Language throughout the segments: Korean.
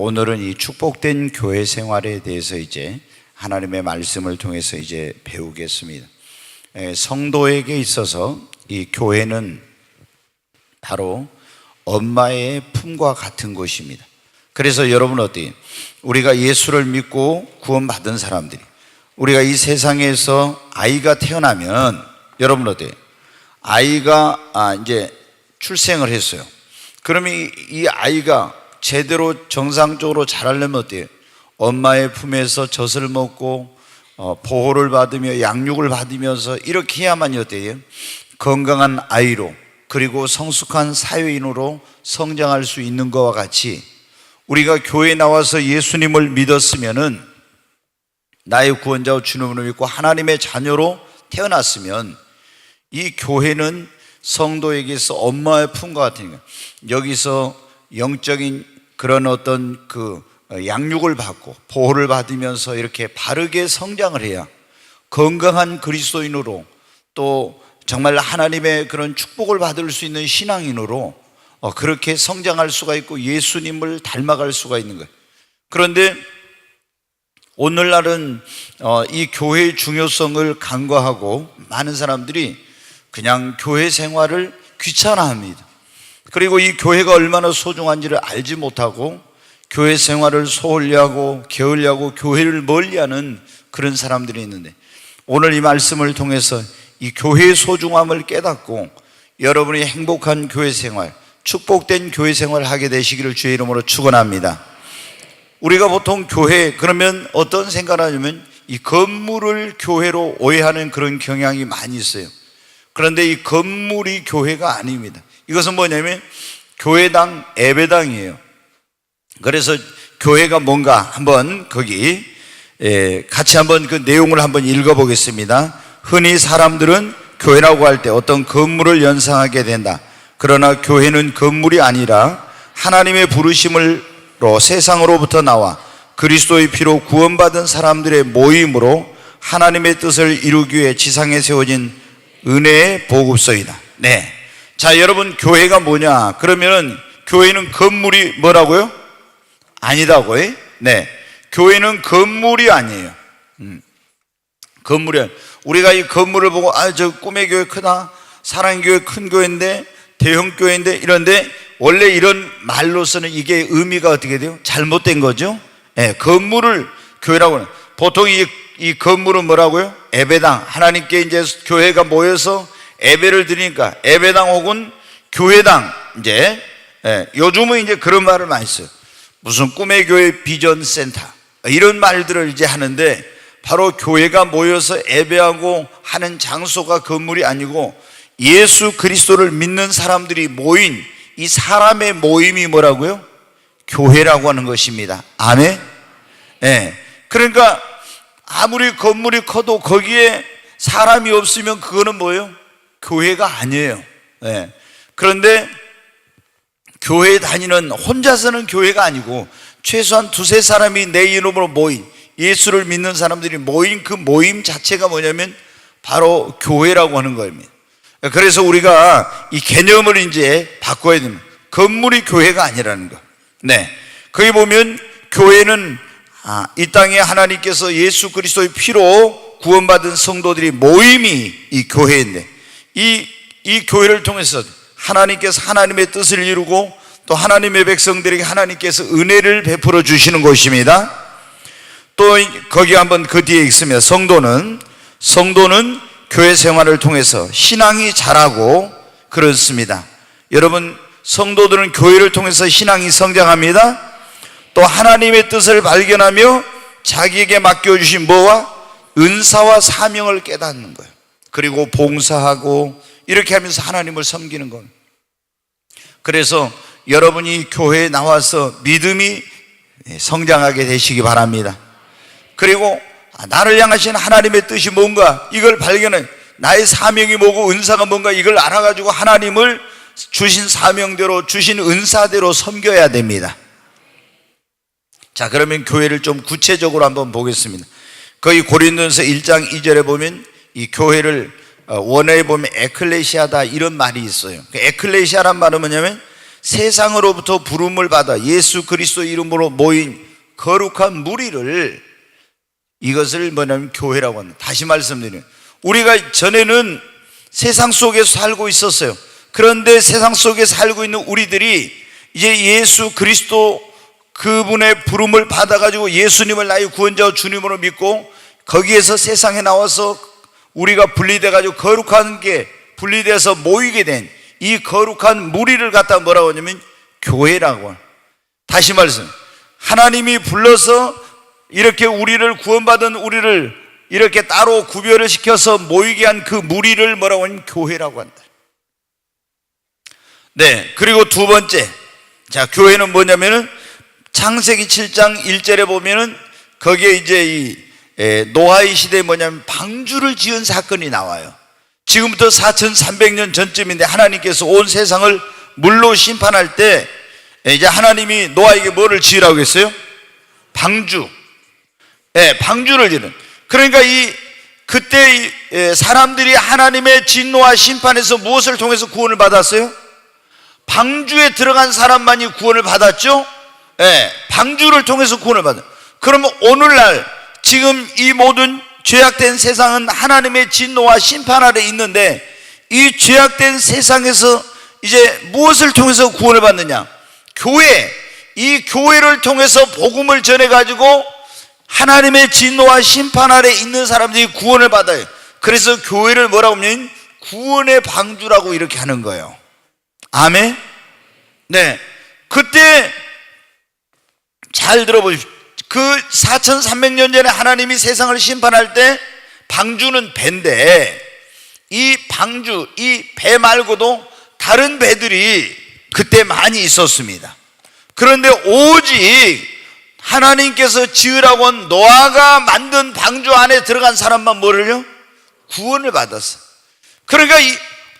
오늘은 이 축복된 교회 생활에 대해서 이제 하나님의 말씀을 통해서 이제 배우겠습니다. 성도에게 있어서 이 교회는 바로 엄마의 품과 같은 것입니다. 그래서 여러분 어때요? 우리가 예수를 믿고 구원받은 사람들이, 우리가 이 세상에서 아이가 태어나면 여러분 어때요? 아이가 이제 출생을 했어요. 그러면 이 아이가 제대로 정상적으로 자라려면 어때요? 엄마의 품에서 젖을 먹고 보호를 받으며 양육을 받으면서 이렇게 해야만 어때요? 건강한 아이로, 그리고 성숙한 사회인으로 성장할 수 있는 것과 같이 우리가 교회에 나와서 예수님을 믿었으면은, 나의 구원자와 주님을 믿고 하나님의 자녀로 태어났으면 이 교회는 성도에게서 엄마의 품과 같은 거예요. 여기서 영적인 그런 어떤 양육을 받고 보호를 받으면서 이렇게 바르게 성장을 해야 건강한 그리스도인으로, 또 정말 하나님의 그런 축복을 받을 수 있는 신앙인으로 그렇게 성장할 수가 있고 예수님을 닮아갈 수가 있는 거예요. 그런데 오늘날은 이 교회의 중요성을 간과하고 많은 사람들이 그냥 교회 생활을 귀찮아합니다. 그리고 이 교회가 얼마나 소중한지를 알지 못하고 교회 생활을 소홀히하고 게을리하고 교회를 멀리하는 그런 사람들이 있는데, 오늘 이 말씀을 통해서 이 교회의 소중함을 깨닫고 여러분이 행복한 교회 생활, 축복된 교회 생활을 하게 되시기를 주의 이름으로 축원합니다. 우리가 보통 교회 그러면 어떤 생각을 하냐면 이 건물을 교회로 오해하는 그런 경향이 많이 있어요. 그런데 이 건물이 교회가 아닙니다. 이것은 뭐냐면 교회당, 예배당이에요. 그래서 교회가 뭔가 한번 거기 같이 한번 그 내용을 한번 읽어보겠습니다. 흔히 사람들은 교회라고 할 때 어떤 건물을 연상하게 된다. 그러나 교회는 건물이 아니라 하나님의 부르심으로 세상으로부터 나와 그리스도의 피로 구원받은 사람들의 모임으로 하나님의 뜻을 이루기 위해 지상에 세워진 은혜의 보급소이다. 네. 자, 여러분, 교회가 뭐냐? 그러면은 교회는 건물이 뭐라고요? 아니다고요? 네. 교회는 건물이 아니에요. 건물이 아니에요. 우리가 이 건물을 보고 저 꿈의 교회 크다, 사랑의 교회 큰 교회인데, 대형 교회인데, 이런데 원래 이런 말로서는 이게 의미가 어떻게 돼요? 잘못된 거죠. 네, 건물을 교회라고 해요. 보통 이 건물은 뭐라고요? 예배당. 하나님께 이제 교회가 모여서 예배를 드리니까 예배당 혹은 교회당. 이제 요즘은 이제 그런 말을 많이 써요. 무슨 꿈의 교회 비전 센터 이런 말들을 이제 하는데, 바로 교회가 모여서 예배하고 하는 장소가 건물이 아니고 예수 그리스도를 믿는 사람들이 모인 이 사람의 모임이 뭐라고요? 교회라고 하는 것입니다. 아멘. 네. 그러니까 아무리 건물이 커도 거기에 사람이 없으면 그거는 뭐예요? 교회가 아니에요. 네. 그런데 교회에 다니는, 혼자서는 교회가 아니고 최소한 두세 사람이 내 이름으로 모인, 예수를 믿는 사람들이 모인 그 모임 자체가 뭐냐면 바로 교회라고 하는 겁니다. 그래서 우리가 이 개념을 이제 바꿔야 됩니다. 건물이 교회가 아니라는 거. 네. 거기 보면 교회는 이 땅에 하나님께서 예수 그리스도의 피로 구원받은 성도들이 모임이 이 교회인데, 이 교회를 통해서 하나님께서 하나님의 뜻을 이루고 또 하나님의 백성들에게 하나님께서 은혜를 베풀어 주시는 곳입니다. 또 거기 한번 그 뒤에 있으면 성도는 교회 생활을 통해서 신앙이 자라고 그렇습니다. 여러분, 성도들은 교회를 통해서 신앙이 성장합니다. 또 하나님의 뜻을 발견하며 자기에게 맡겨주신 뭐와 은사와 사명을 깨닫는 거예요. 그리고 봉사하고 이렇게 하면서 하나님을 섬기는 겁니다. 그래서 여러분이 교회에 나와서 믿음이 성장하게 되시기 바랍니다. 그리고 나를 향하신 하나님의 뜻이 뭔가 이걸 발견해, 나의 사명이 뭐고 은사가 뭔가 이걸 알아가지고 하나님을 주신 사명대로, 주신 은사대로 섬겨야 됩니다. 자, 그러면 교회를 좀 구체적으로 한번 보겠습니다. 거기 고린도전서 1장 2절에 보면 이 교회를 원어에 보면 에클레시아다 이런 말이 있어요. 에클레시아란 말은 뭐냐면 세상으로부터 부름을 받아 예수 그리스도 이름으로 모인 거룩한 무리를, 이것을 뭐냐면 교회라고 합니다. 다시 말씀드리면, 우리가 전에는 세상 속에서 살고 있었어요. 그런데 세상 속에 살고 있는 우리들이 이제 예수 그리스도 그분의 부름을 받아가지고 예수님을 나의 구원자와 주님으로 믿고 거기에서 세상에 나와서 우리가 분리돼가지고 거룩한 게 분리돼서 모이게 된 이 거룩한 무리를 갖다 뭐라고 하냐면 교회라고. 다시 말씀, 하나님이 불러서 이렇게 우리를 구원받은 우리를 이렇게 따로 구별을 시켜서 모이게 한 그 무리를 뭐라고 하냐면 교회라고 한다. 네, 그리고 두 번째, 자, 교회는 뭐냐면은 창세기 7장 1절에 보면은 거기에 이제 이 노아의 시대에 뭐냐면 방주를 지은 사건이 나와요. 지금부터 4300년 전쯤인데 하나님께서 온 세상을 물로 심판할 때 이제 하나님이 노아에게 뭐를 지으라고 했어요? 방주. 방주를 지는. 그러니까 그때 사람들이 하나님의 진노와 심판에서 무엇을 통해서 구원을 받았어요? 방주에 들어간 사람만이 구원을 받았죠? 방주를 통해서 구원을 받아요. 그러면 오늘날 지금 이 모든 죄악된 세상은 하나님의 진노와 심판 아래 있는데, 이 죄악된 세상에서 이제 무엇을 통해서 구원을 받느냐? 교회. 이 교회를 통해서 복음을 전해가지고 하나님의 진노와 심판 아래 있는 사람들이 구원을 받아요. 그래서 교회를 뭐라고 하면 구원의 방주라고 이렇게 하는 거예요. 아멘. 네, 그때 잘 들어보십시오. 그 4300년 전에 하나님이 세상을 심판할 때 방주는 배인데, 이 방주, 이 배 말고도 다른 배들이 그때 많이 있었습니다. 그런데 오직 하나님께서 지으라고 한 노아가 만든 방주 안에 들어간 사람만 뭐를요? 구원을 받았어. 그러니까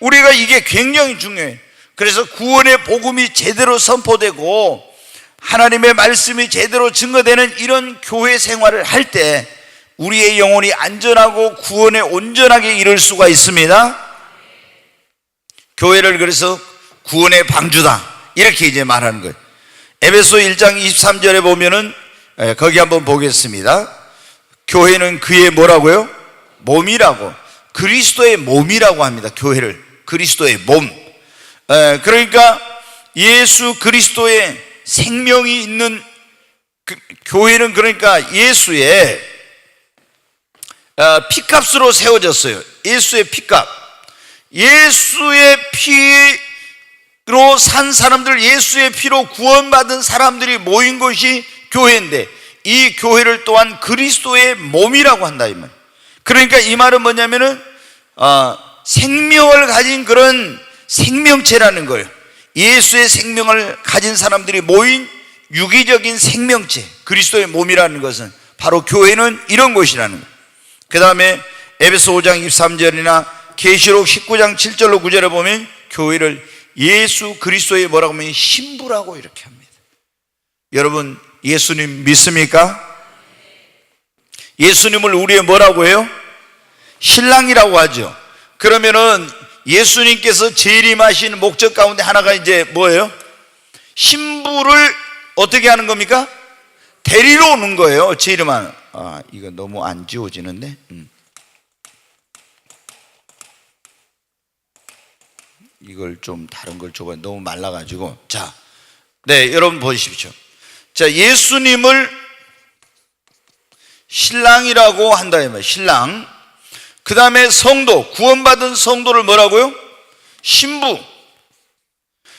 우리가 이게 굉장히 중요해요. 그래서 구원의 복음이 제대로 선포되고 하나님의 말씀이 제대로 증거되는 이런 교회 생활을 할 때 우리의 영혼이 안전하고 구원에 온전하게 이룰 수가 있습니다. 교회를 그래서 구원의 방주다 이렇게 이제 말하는 거예요. 에베소 1장 23절에 보면은 거기 한번 보겠습니다. 교회는 그의 뭐라고요? 몸이라고, 그리스도의 몸이라고 합니다. 교회를 그리스도의 몸. 그러니까 예수 그리스도의 생명이 있는 교회는, 그러니까 예수의 피값으로 세워졌어요. 예수의 피값, 예수의 피로 산 사람들, 예수의 피로 구원받은 사람들이 모인 것이 교회인데, 이 교회를 또한 그리스도의 몸이라고 한다 이 말. 그러니까 이 말은 뭐냐면은 생명을 가진 그런 생명체라는 거예요. 예수의 생명을 가진 사람들이 모인 유기적인 생명체, 그리스도의 몸이라는 것은 바로 교회는 이런 것이라는 거예요. 그 다음에 에베소 5장 23절이나 계시록 19장 7절로 9절에 보면 교회를 예수 그리스도의 뭐라고 하면 신부라고 이렇게 합니다. 여러분, 예수님 믿습니까? 예수님을 우리의 뭐라고 해요? 신랑이라고 하죠. 그러면은 예수님께서 재림하신 목적 가운데 하나가 이제 뭐예요? 신부를 어떻게 하는 겁니까? 데리러 오는 거예요. 재림하는. 이거 너무 안 지워지는데. 이걸 좀 다른 걸 줘봐. 너무 말라가지고. 자, 네, 여러분 보십시오. 자, 예수님을 신랑이라고 한다 이 말이에요. 신랑. 그 다음에 성도, 구원받은 성도를 뭐라고요? 신부.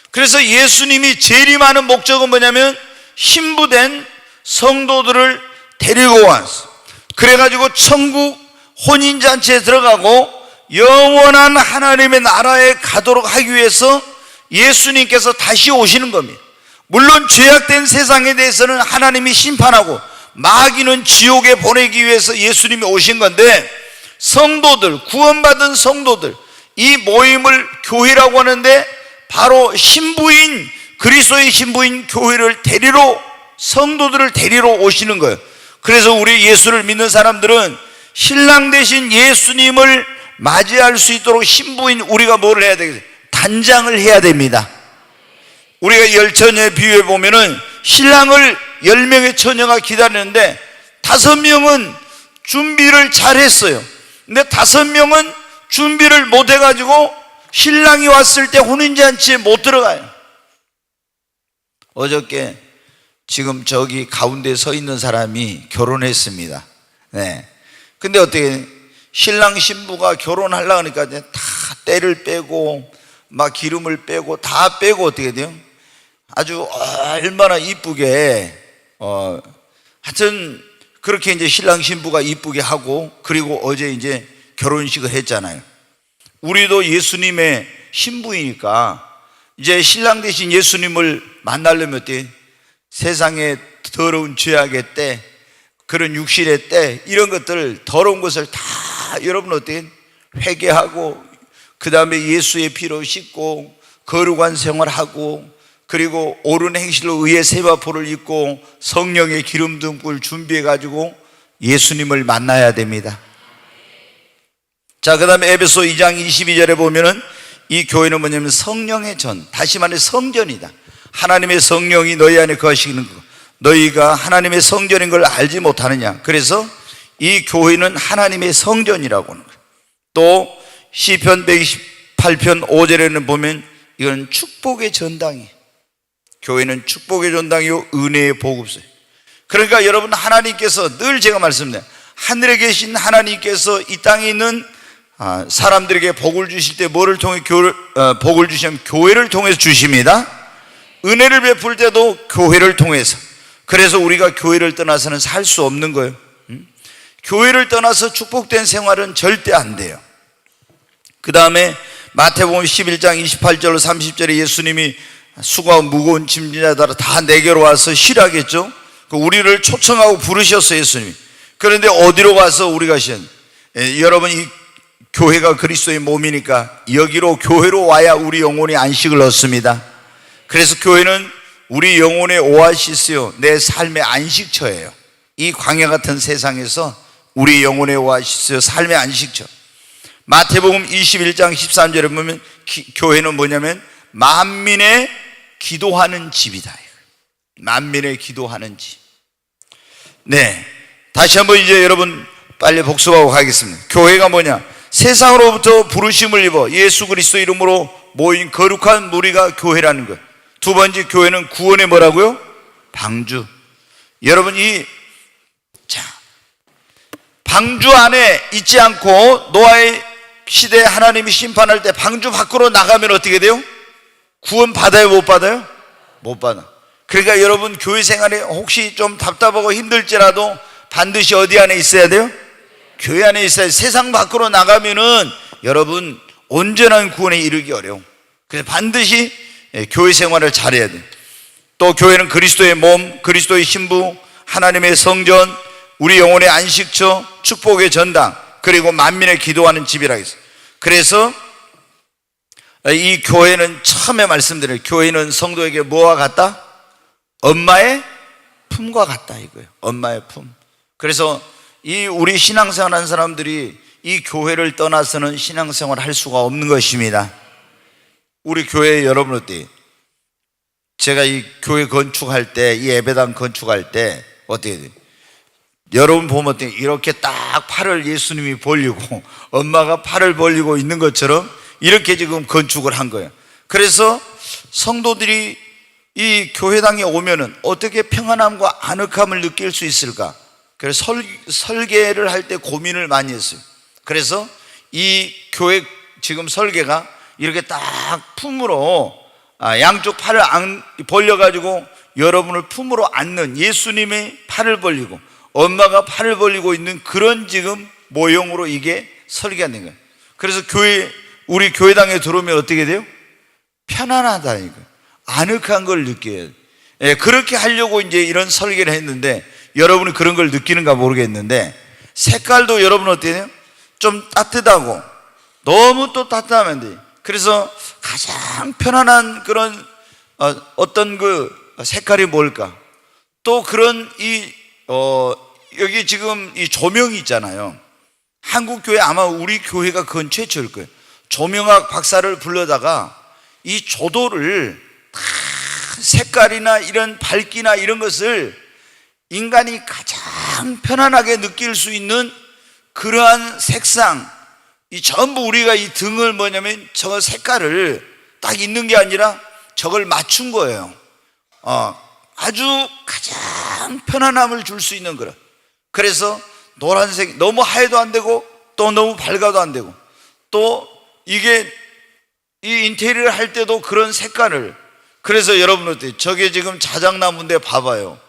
그래서 예수님이 재림하는 목적은 뭐냐면 신부된 성도들을 데리고 왔어. 그래가지고 천국 혼인잔치에 들어가고 영원한 하나님의 나라에 가도록 하기 위해서 예수님께서 다시 오시는 겁니다. 물론 죄악된 세상에 대해서는 하나님이 심판하고 마귀는 지옥에 보내기 위해서 예수님이 오신 건데, 성도들, 구원받은 성도들, 이 모임을 교회라고 하는데 바로 신부인, 그리스도의 신부인 교회를 데리러, 성도들을 데리러 오시는 거예요. 그래서 우리 예수를 믿는 사람들은 신랑 대신 예수님을 맞이할 수 있도록 신부인 우리가 뭐를 해야 되겠어요? 단장을 해야 됩니다. 우리가 열처녀의 비유에 보면은 신랑을 10명의 처녀가 기다리는데 5명은 준비를 잘했어요. 근데 5명은 준비를 못해가지고 신랑이 왔을 때 혼인잔치에 못 들어가요. 어저께 지금 저기 가운데 서 있는 사람이 결혼했습니다. 네. 근데 어떻게 신랑 신부가 결혼하려고 하니까 다 때를 빼고 막 기름을 빼고 다 빼고 어떻게 돼요? 아주 얼마나 이쁘게 하여튼 그렇게 이제 신랑 신부가 이쁘게 하고, 그리고 어제 이제 결혼식을 했잖아요. 우리도 예수님의 신부이니까 이제 신랑 대신 예수님을 만나려면 어때? 세상의 더러운 죄악의 때, 그런 육신의 때, 이런 것들, 더러운 것을 다 여러분 어때? 회개하고, 그 다음에 예수의 피로 씻고 거룩한 생활하고, 그리고 옳은 행실로 의의 세마포를 입고 성령의 기름 등불 준비해 가지고 예수님을 만나야 됩니다. 자, 그 다음에 에베소 2장 22절에 보면은 이 교회는 뭐냐면 성령의 전, 다시 말해 성전이다. 하나님의 성령이 너희 안에 거하시는 것, 너희가 하나님의 성전인 걸 알지 못하느냐. 그래서 이 교회는 하나님의 성전이라고 하는 거예요. 또 시편 128편 5절에는 보면 이건 축복의 전당이에요. 교회는 축복의 전당이요 은혜의 보급소예요. 그러니까 여러분, 하나님께서 늘 제가 말씀드려요. 하늘에 계신 하나님께서 이 땅에 있는 사람들에게 복을 주실 때 뭐를 통해 복을 주시면 교회를 통해서 주십니다. 은혜를 베풀 때도 교회를 통해서. 그래서 우리가 교회를 떠나서는 살 수 없는 거예요. 교회를 떠나서 축복된 생활은 절대 안 돼요. 그 다음에 마태복음 11장 28절로 30절에 예수님이 수고하고 무거운 짐진자들아 다 내게로 와서 쉬라겠죠. 우리를 초청하고 부르셨어요, 예수님이. 그런데 어디로 가서 우리가 여러분, 이 교회가 그리스도의 몸이니까 여기로, 교회로 와야 우리 영혼이 안식을 얻습니다. 그래서 교회는 우리 영혼의 오아시스요, 내 삶의 안식처예요. 이 광야 같은 세상에서 우리 영혼의 오아시스요, 삶의 안식처. 마태복음 21장 13절에 보면 교회는 뭐냐면 만민의 기도하는 집이다. 만민의 기도하는 집. 네, 다시 한번 이제 여러분 빨리 복습하고 가겠습니다. 교회가 뭐냐? 세상으로부터 부르심을 입어 예수 그리스도 이름으로 모인 거룩한 무리가 교회라는 것. 두 번째, 교회는 구원의 뭐라고요? 방주. 여러분, 방주 안에 있지 않고 노아의 시대에 하나님이 심판할 때 방주 밖으로 나가면 어떻게 돼요? 구원 받아요, 못 받아요? 못 받아. 그러니까 여러분, 교회 생활에 혹시 좀 답답하고 힘들지라도 반드시 어디 안에 있어야 돼요? 교회 안에 있어야 돼요. 세상 밖으로 나가면은 여러분 온전한 구원에 이르기 어려워. 그래서 반드시 교회 생활을 잘해야 돼요. 또 교회는 그리스도의 몸, 그리스도의 신부, 하나님의 성전, 우리 영혼의 안식처, 축복의 전당, 그리고 만민의 기도하는 집이라 했어요. 그래서 이 교회는 처음에 말씀드려요. 교회는 성도에게 뭐와 같다? 엄마의 품과 같다, 이거예요. 엄마의 품. 그래서 이 우리 신앙생활 하는 사람들이 이 교회를 떠나서는 신앙생활 할 수가 없는 것입니다. 우리 교회 여러분 어때요? 제가 이 교회 건축할 때, 이 예배당 건축할 때 어떻게 돼요? 여러분 보면 어때요? 이렇게 딱 팔을 예수님이 벌리고 엄마가 팔을 벌리고 있는 것처럼 이렇게 지금 건축을 한 거예요. 그래서 성도들이 이 교회당에 오면은 어떻게 평안함과 아늑함을 느낄 수 있을까? 그래서 설계를 할 때 고민을 많이 했어요. 그래서 이 교회 지금 설계가 이렇게 딱 품으로 양쪽 팔을 벌려가지고 여러분을 품으로 안는, 예수님의 팔을 벌리고 엄마가 팔을 벌리고 있는 그런 지금 모형으로 이게 설계가 된 거예요. 그래서 우리 교회당에 들어오면 어떻게 돼요? 편안하다니까, 아늑한 걸 느껴요. 그렇게 하려고 이제 이런 설계를 했는데 여러분이 그런 걸 느끼는가 모르겠는데, 색깔도 여러분 어때요? 좀 따뜻하고, 너무 또 따뜻하면 안 돼요. 그래서 가장 편안한 그런 어떤 그 색깔이 뭘까? 또 그런 여기 지금 이 조명이 있잖아요. 한국 교회, 아마 우리 교회가 그건 최초일 거예요. 조명학 박사를 불러다가 이 조도를 다 색깔이나 이런 밝기나 이런 것을 인간이 가장 편안하게 느낄 수 있는 그러한 색상, 이 전부 우리가 이 등을 뭐냐면 저 색깔을 딱 있는 게 아니라 저걸 맞춘 거예요. 아주 가장 편안함을 줄 수 있는 거라. 그래서 노란색, 너무 하얘도 안 되고 또 너무 밝아도 안 되고, 또 이게 이 인테리어를 할 때도 그런 색깔을. 그래서 여러분 어때요? 저게 지금 자작나무인데 봐봐요.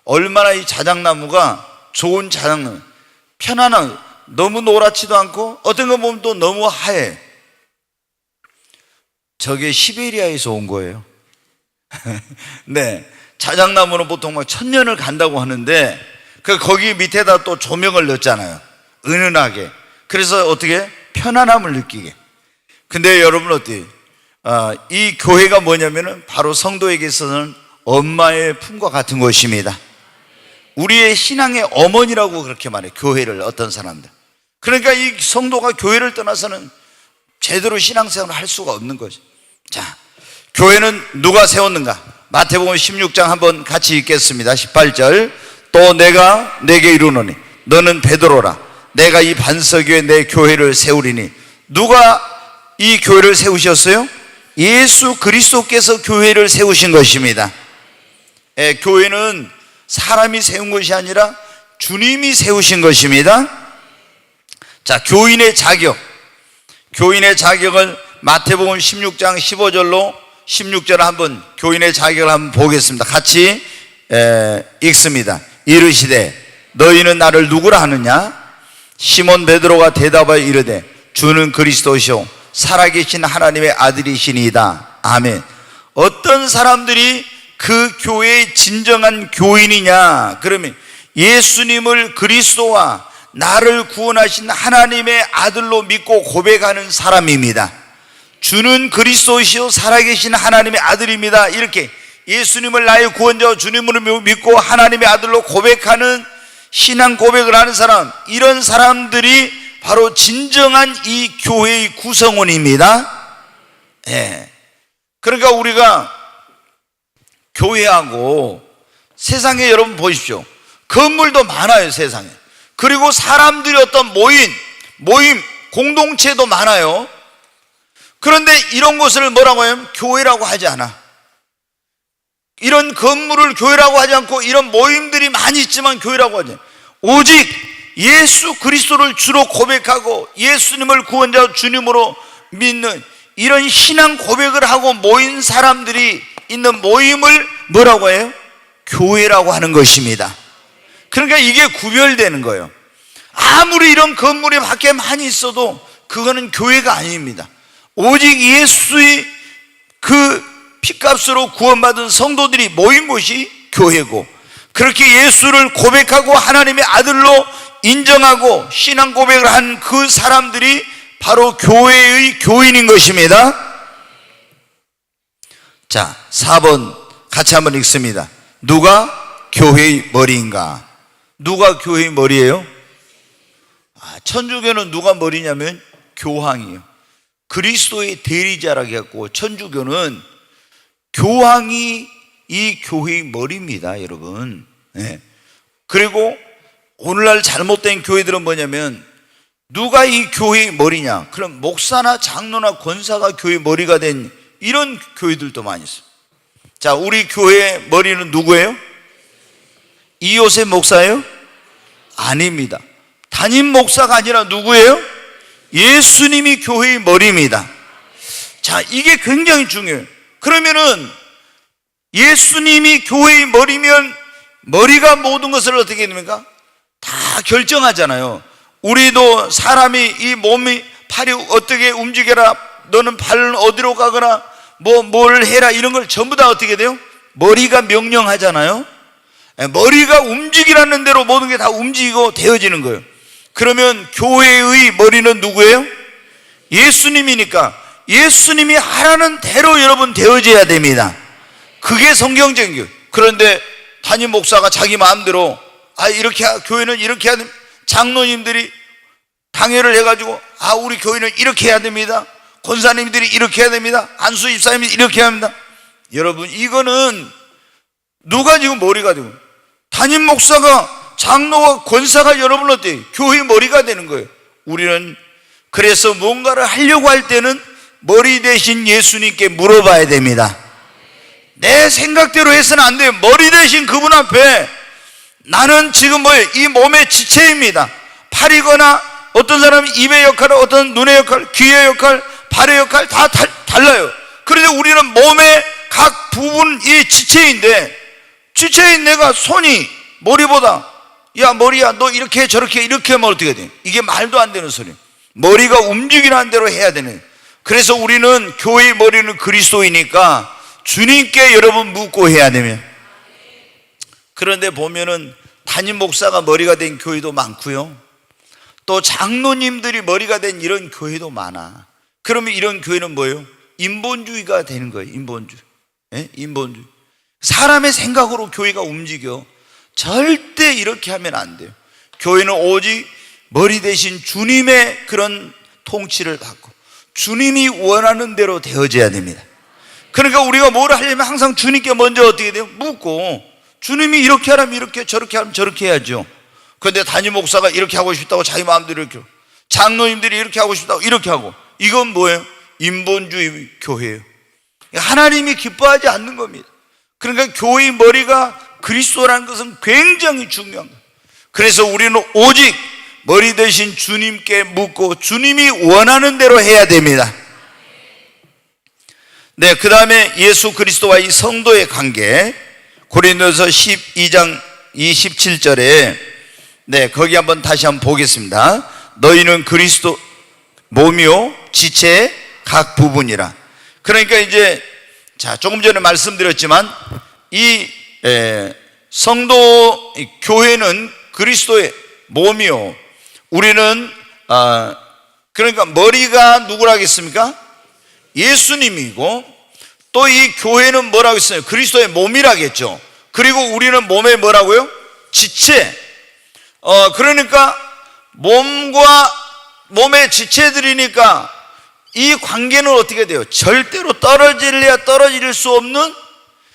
얼마나 이 자작나무가 좋은 자작나무, 편안한, 너무 노랗지도 않고 어떤 거 보면 또 너무 하얘. 저게 시베리아에서 온 거예요. 네, 자작나무는 보통 막 1000년을 간다고 하는데 거기 밑에다 또 조명을 넣었잖아요. 은은하게. 그래서 어떻게 편안함을 느끼게. 근데 여러분 어때요? 이 교회가 뭐냐면은 바로 성도에게 있어서는 엄마의 품과 같은 것입니다. 우리의 신앙의 어머니라고 그렇게 말해요, 교회를. 어떤 사람들. 그러니까 이 성도가 교회를 떠나서는 제대로 신앙생활을 할 수가 없는 거죠. 자, 교회는 누가 세웠는가? 마태복음 16장 한번 같이 읽겠습니다. 18절. 또 내가 내게 이르노니 너는 베드로라. 내가 이 반석 위에 내 교회를 세우리니. 누가 이 교회를 세우셨어요? 예수 그리스도께서 교회를 세우신 것입니다. 교회는 사람이 세운 것이 아니라 주님이 세우신 것입니다. 자, 교인의 자격. 교인의 자격을 마태복음 16장 15절로 16절 한번 교인의 자격을 한번 보겠습니다. 같이 읽습니다. 이르시되 너희는 나를 누구라 하느냐? 시몬 베드로가 대답하여 이르되 주는 그리스도시오 살아계신 하나님의 아들이시니이다. 아멘. 어떤 사람들이 그 교회의 진정한 교인이냐? 그러면 예수님을 그리스도와 나를 구원하신 하나님의 아들로 믿고 고백하는 사람입니다. 주는 그리스도시요 살아계신 하나님의 아들입니다. 이렇게 예수님을 나의 구원자와 주님으로 믿고 하나님의 아들로 고백하는 신앙 고백을 하는 사람, 이런 사람들이 바로 진정한 이 교회의 구성원입니다. 그러니까 우리가 교회하고 세상에, 여러분 보십시오, 건물도 많아요, 세상에. 그리고 사람들이 어떤 모임, 공동체도 많아요. 그런데 이런 곳을 뭐라고 해요? 교회라고 하지 않아. 이런 건물을 교회라고 하지 않고 이런 모임들이 많이 있지만 교회라고 하지 않아. 오직 예수 그리스도를 주로 고백하고 예수님을 구원자 주님으로 믿는 이런 신앙 고백을 하고 모인 사람들이 있는 모임을 뭐라고 해요? 교회라고 하는 것입니다. 그러니까 이게 구별되는 거예요. 아무리 이런 건물이 밖에 많이 있어도 그거는 교회가 아닙니다. 오직 예수의 그 피값으로 구원받은 성도들이 모인 곳이 교회고, 그렇게 예수를 고백하고 하나님의 아들로 인정하고 신앙 고백을 한 그 사람들이 바로 교회의 교인인 것입니다. 자, 4번 같이 한번 읽습니다. 누가 교회의 머리인가? 누가 교회의 머리예요? 천주교는 누가 머리냐면 교황이에요. 그리스도의 대리자라고 했고, 천주교는 교황이 이 교회의 머리입니다, 여러분. 그리고 오늘날 잘못된 교회들은 뭐냐면 누가 이 교회의 머리냐? 그럼 목사나 장로나 권사가 교회의 머리가 된 이런 교회들도 많이 있어요. 자, 우리 교회의 머리는 누구예요? 이요셉 목사예요? 아닙니다. 담임 목사가 아니라 누구예요? 예수님이 교회의 머리입니다. 자, 이게 굉장히 중요해요. 그러면은 예수님이 교회의 머리면 머리가 모든 것을 어떻게 됩니까? 다 결정하잖아요. 우리도 사람이 이 몸이 팔이 어떻게 움직여라, 너는 발은 어디로 가거나 뭘 해라, 이런 걸 전부 다 어떻게 돼요? 머리가 명령하잖아요. 머리가 움직이라는 대로 모든 게 다 움직이고 되어지는 거예요. 그러면 교회의 머리는 누구예요? 예수님이니까 예수님이 하라는 대로 여러분 되어져야 됩니다. 그게 성경적인 교회. 그런데 담임 목사가 자기 마음대로 이렇게 교회는 이렇게 해야 됩니다. 장로님들이 당회를 해가지고 우리 교회는 이렇게 해야 됩니다. 권사님들이 이렇게 해야 됩니다. 안수 집사님이 이렇게 해야 합니다. 여러분, 이거는 누가 지금 머리가 되고, 담임 목사가, 장로와 권사가 여러분 어때요? 교회 머리가 되는 거예요. 우리는 그래서 뭔가를 하려고 할 때는 머리 대신 예수님께 물어봐야 됩니다. 내 생각대로 해서는 안 돼요. 머리 대신 그분 앞에 나는 지금 뭐예요? 이 몸의 지체입니다. 팔이거나 어떤 사람은 입의 역할, 어떤 눈의 역할, 귀의 역할, 발의 역할 다 달라요. 그런데 우리는 몸의 각 부분이 지체인데, 지체인 내가 손이 머리보다, 야 머리야 너 이렇게 저렇게 이렇게 하면 어떻게 돼? 이게 말도 안 되는 소리. 머리가 움직이는 대로 해야 되는. 그래서 우리는 교회의 머리는 그리스도이니까 주님께 여러분 묻고 해야 되면. 그런데 보면은 담임 목사가 머리가 된 교회도 많고요, 또 장로님들이 머리가 된 이런 교회도 많아. 그러면 이런 교회는 뭐예요? 인본주의가 되는 거예요. 인본주의. 예? 인본주의. 사람의 생각으로 교회가 움직여. 절대 이렇게 하면 안 돼요. 교회는 오직 머리 대신 주님의 그런 통치를 받고 주님이 원하는 대로 되어져야 됩니다. 그러니까 우리가 뭘 하려면 항상 주님께 먼저 어떻게 돼요? 묻고, 주님이 이렇게 하라면 이렇게, 저렇게 하면 저렇게 해야죠. 그런데 담임 목사가 이렇게 하고 싶다고 자기 마음대로 이렇게, 장로님들이 이렇게 하고 싶다고 이렇게 하고, 이건 뭐예요? 인본주의 교회예요. 하나님이 기뻐하지 않는 겁니다. 그러니까 교회의 머리가 그리스도라는 것은 굉장히 중요한 거예요. 그래서 우리는 오직 머리 대신 주님께 묻고 주님이 원하는 대로 해야 됩니다. 네, 그 다음에 예수 그리스도와 이 성도의 관계, 고린도서 12장 27절에 네, 거기 한번 다시 한번 보겠습니다. 너희는 그리스도 몸이요 지체의 각 부분이라. 그러니까 이제 자, 조금 전에 말씀드렸지만 이 성도 교회는 그리스도의 몸이요, 우리는 그러니까 머리가 누구라겠습니까? 예수님이고, 또 이 교회는 뭐라고 했어요? 그리스도의 몸이라겠죠. 그리고 우리는 몸의 뭐라고요? 지체. 그러니까 몸과 몸의 지체들이니까 이 관계는 어떻게 돼요? 절대로 떨어질래야 떨어질 수 없는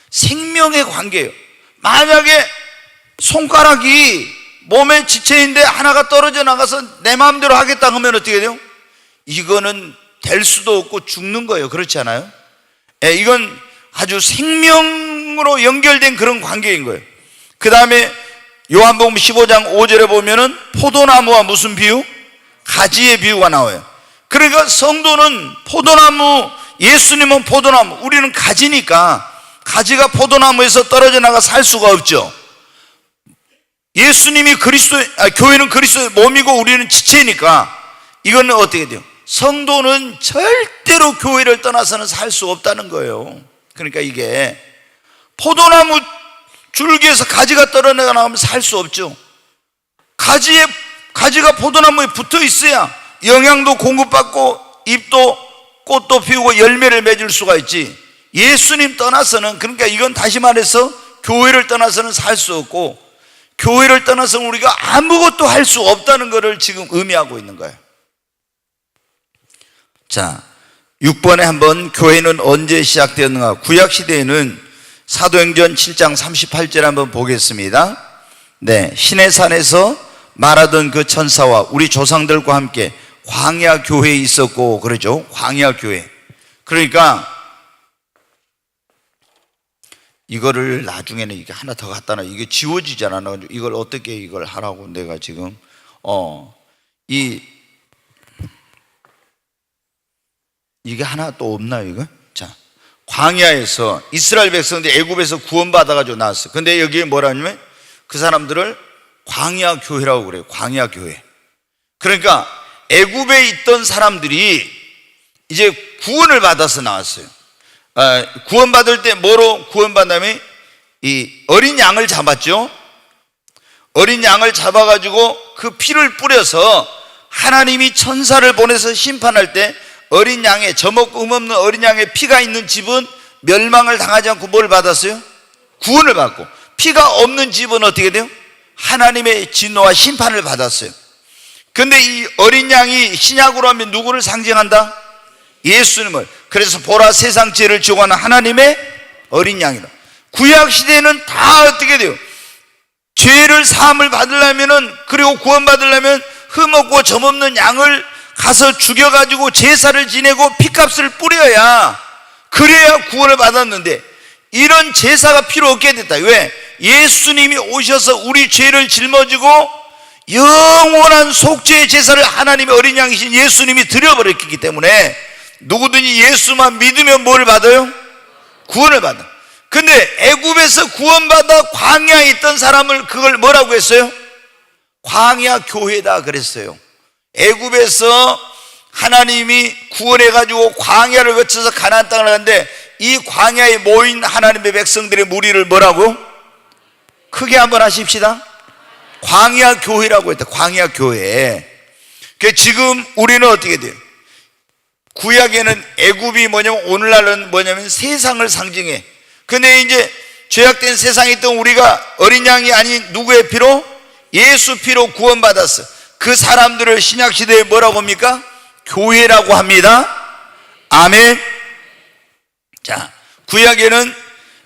생명의 관계예요. 만약에 손가락이 몸의 지체인데 하나가 떨어져 나가서 내 마음대로 하겠다 하면 어떻게 돼요? 이거는 될 수도 없고 죽는 거예요. 그렇지 않아요? 이건 아주 생명으로 연결된 그런 관계인 거예요. 그 다음에 요한복음 15장 5절에 보면은 포도나무와 무슨 비유? 가지의 비유가 나와요. 그러니까 성도는 포도나무, 예수님은 포도나무, 우리는 가지니까 가지가 포도나무에서 떨어져 나가 살 수가 없죠. 예수님이 교회는 그리스도의 몸이고 우리는 지체니까 이거는 어떻게 돼요? 성도는 절대로 교회를 떠나서는 살 수 없다는 거예요. 그러니까 이게 포도나무 줄기에서 가지가 떨어져 나가면 살 수 없죠. 가지가 포도나무에 붙어 있어야 영양도 공급받고 잎도 꽃도 피우고 열매를 맺을 수가 있지. 예수님 떠나서는, 그러니까 이건 다시 말해서 교회를 떠나서는 살 수 없고 교회를 떠나서는 우리가 아무것도 할 수 없다는 것을 지금 의미하고 있는 거예요. 자, 6번에 한번 교회는 언제 시작되었는가? 구약시대에는 사도행전 7장 38절 한번 보겠습니다. 네, 시내산에서 말하던 그 천사와 우리 조상들과 함께 광야 교회에 있었고, 그러죠? 광야 교회. 그러니까 이거를 나중에는 이게 하나 더 갖다 놔. 이게 지워지잖아. 이걸 어떻게 이걸 하라고 내가 지금 이게 하나 또 없나요, 이거? 자, 광야에서 이스라엘 백성들이 애굽에서 구원받아가지고 나왔어요. 근데 여기에 뭐라냐면 그 사람들을 광야 교회라고 그래요. 광야 교회. 그러니까 애굽에 있던 사람들이 이제 구원을 받아서 나왔어요. 구원받을 때 뭐로 구원받냐면 이 어린 양을 잡았죠. 어린 양을 잡아가지고 그 피를 뿌려서 하나님이 천사를 보내서 심판할 때 어린 양의, 젖먹고 흠없는 어린 양의 피가 있는 집은 멸망을 당하지 않고 뭘 받았어요? 구원을 받고, 피가 없는 집은 어떻게 돼요? 하나님의 진노와 심판을 받았어요. 근데 이 어린 양이 신약으로 하면 누구를 상징한다? 예수님을. 그래서 보라 세상 죄를 지고 가는 하나님의 어린 양이라. 구약 시대에는 다 어떻게 돼요? 죄를 사함을 받으려면은, 그리고 구원받으려면 흠없고 점없는 양을 가서 죽여가지고 제사를 지내고 피값을 뿌려야, 그래야 구원을 받았는데, 이런 제사가 필요 없게 됐다. 왜? 예수님이 오셔서 우리 죄를 짊어지고 영원한 속죄의 제사를 하나님의 어린 양이신 예수님이 드려버렸기 때문에 누구든지 예수만 믿으면 뭐를 받아요? 구원을 받아. 근데 애굽에서 구원받아 광야에 있던 사람을 그걸 뭐라고 했어요? 광야 교회다 그랬어요. 애굽에서 하나님이 구원해가지고 광야를 거쳐서 가나안 땅을 갔는데, 이 광야에 모인 하나님의 백성들의 무리를 뭐라고? 크게 한번 하십시다. 광야 교회라고 했다. 광야 교회. 지금 우리는 어떻게 돼요? 구약에는 애굽이 뭐냐면, 오늘날은 뭐냐면 세상을 상징해. 근데 이제 죄악된 세상에 있던 우리가 어린 양이 아닌 누구의 피로? 예수 피로 구원받았어. 그 사람들을 신약시대에 뭐라고 합니까? 교회라고 합니다. 아멘. 자, 구약에는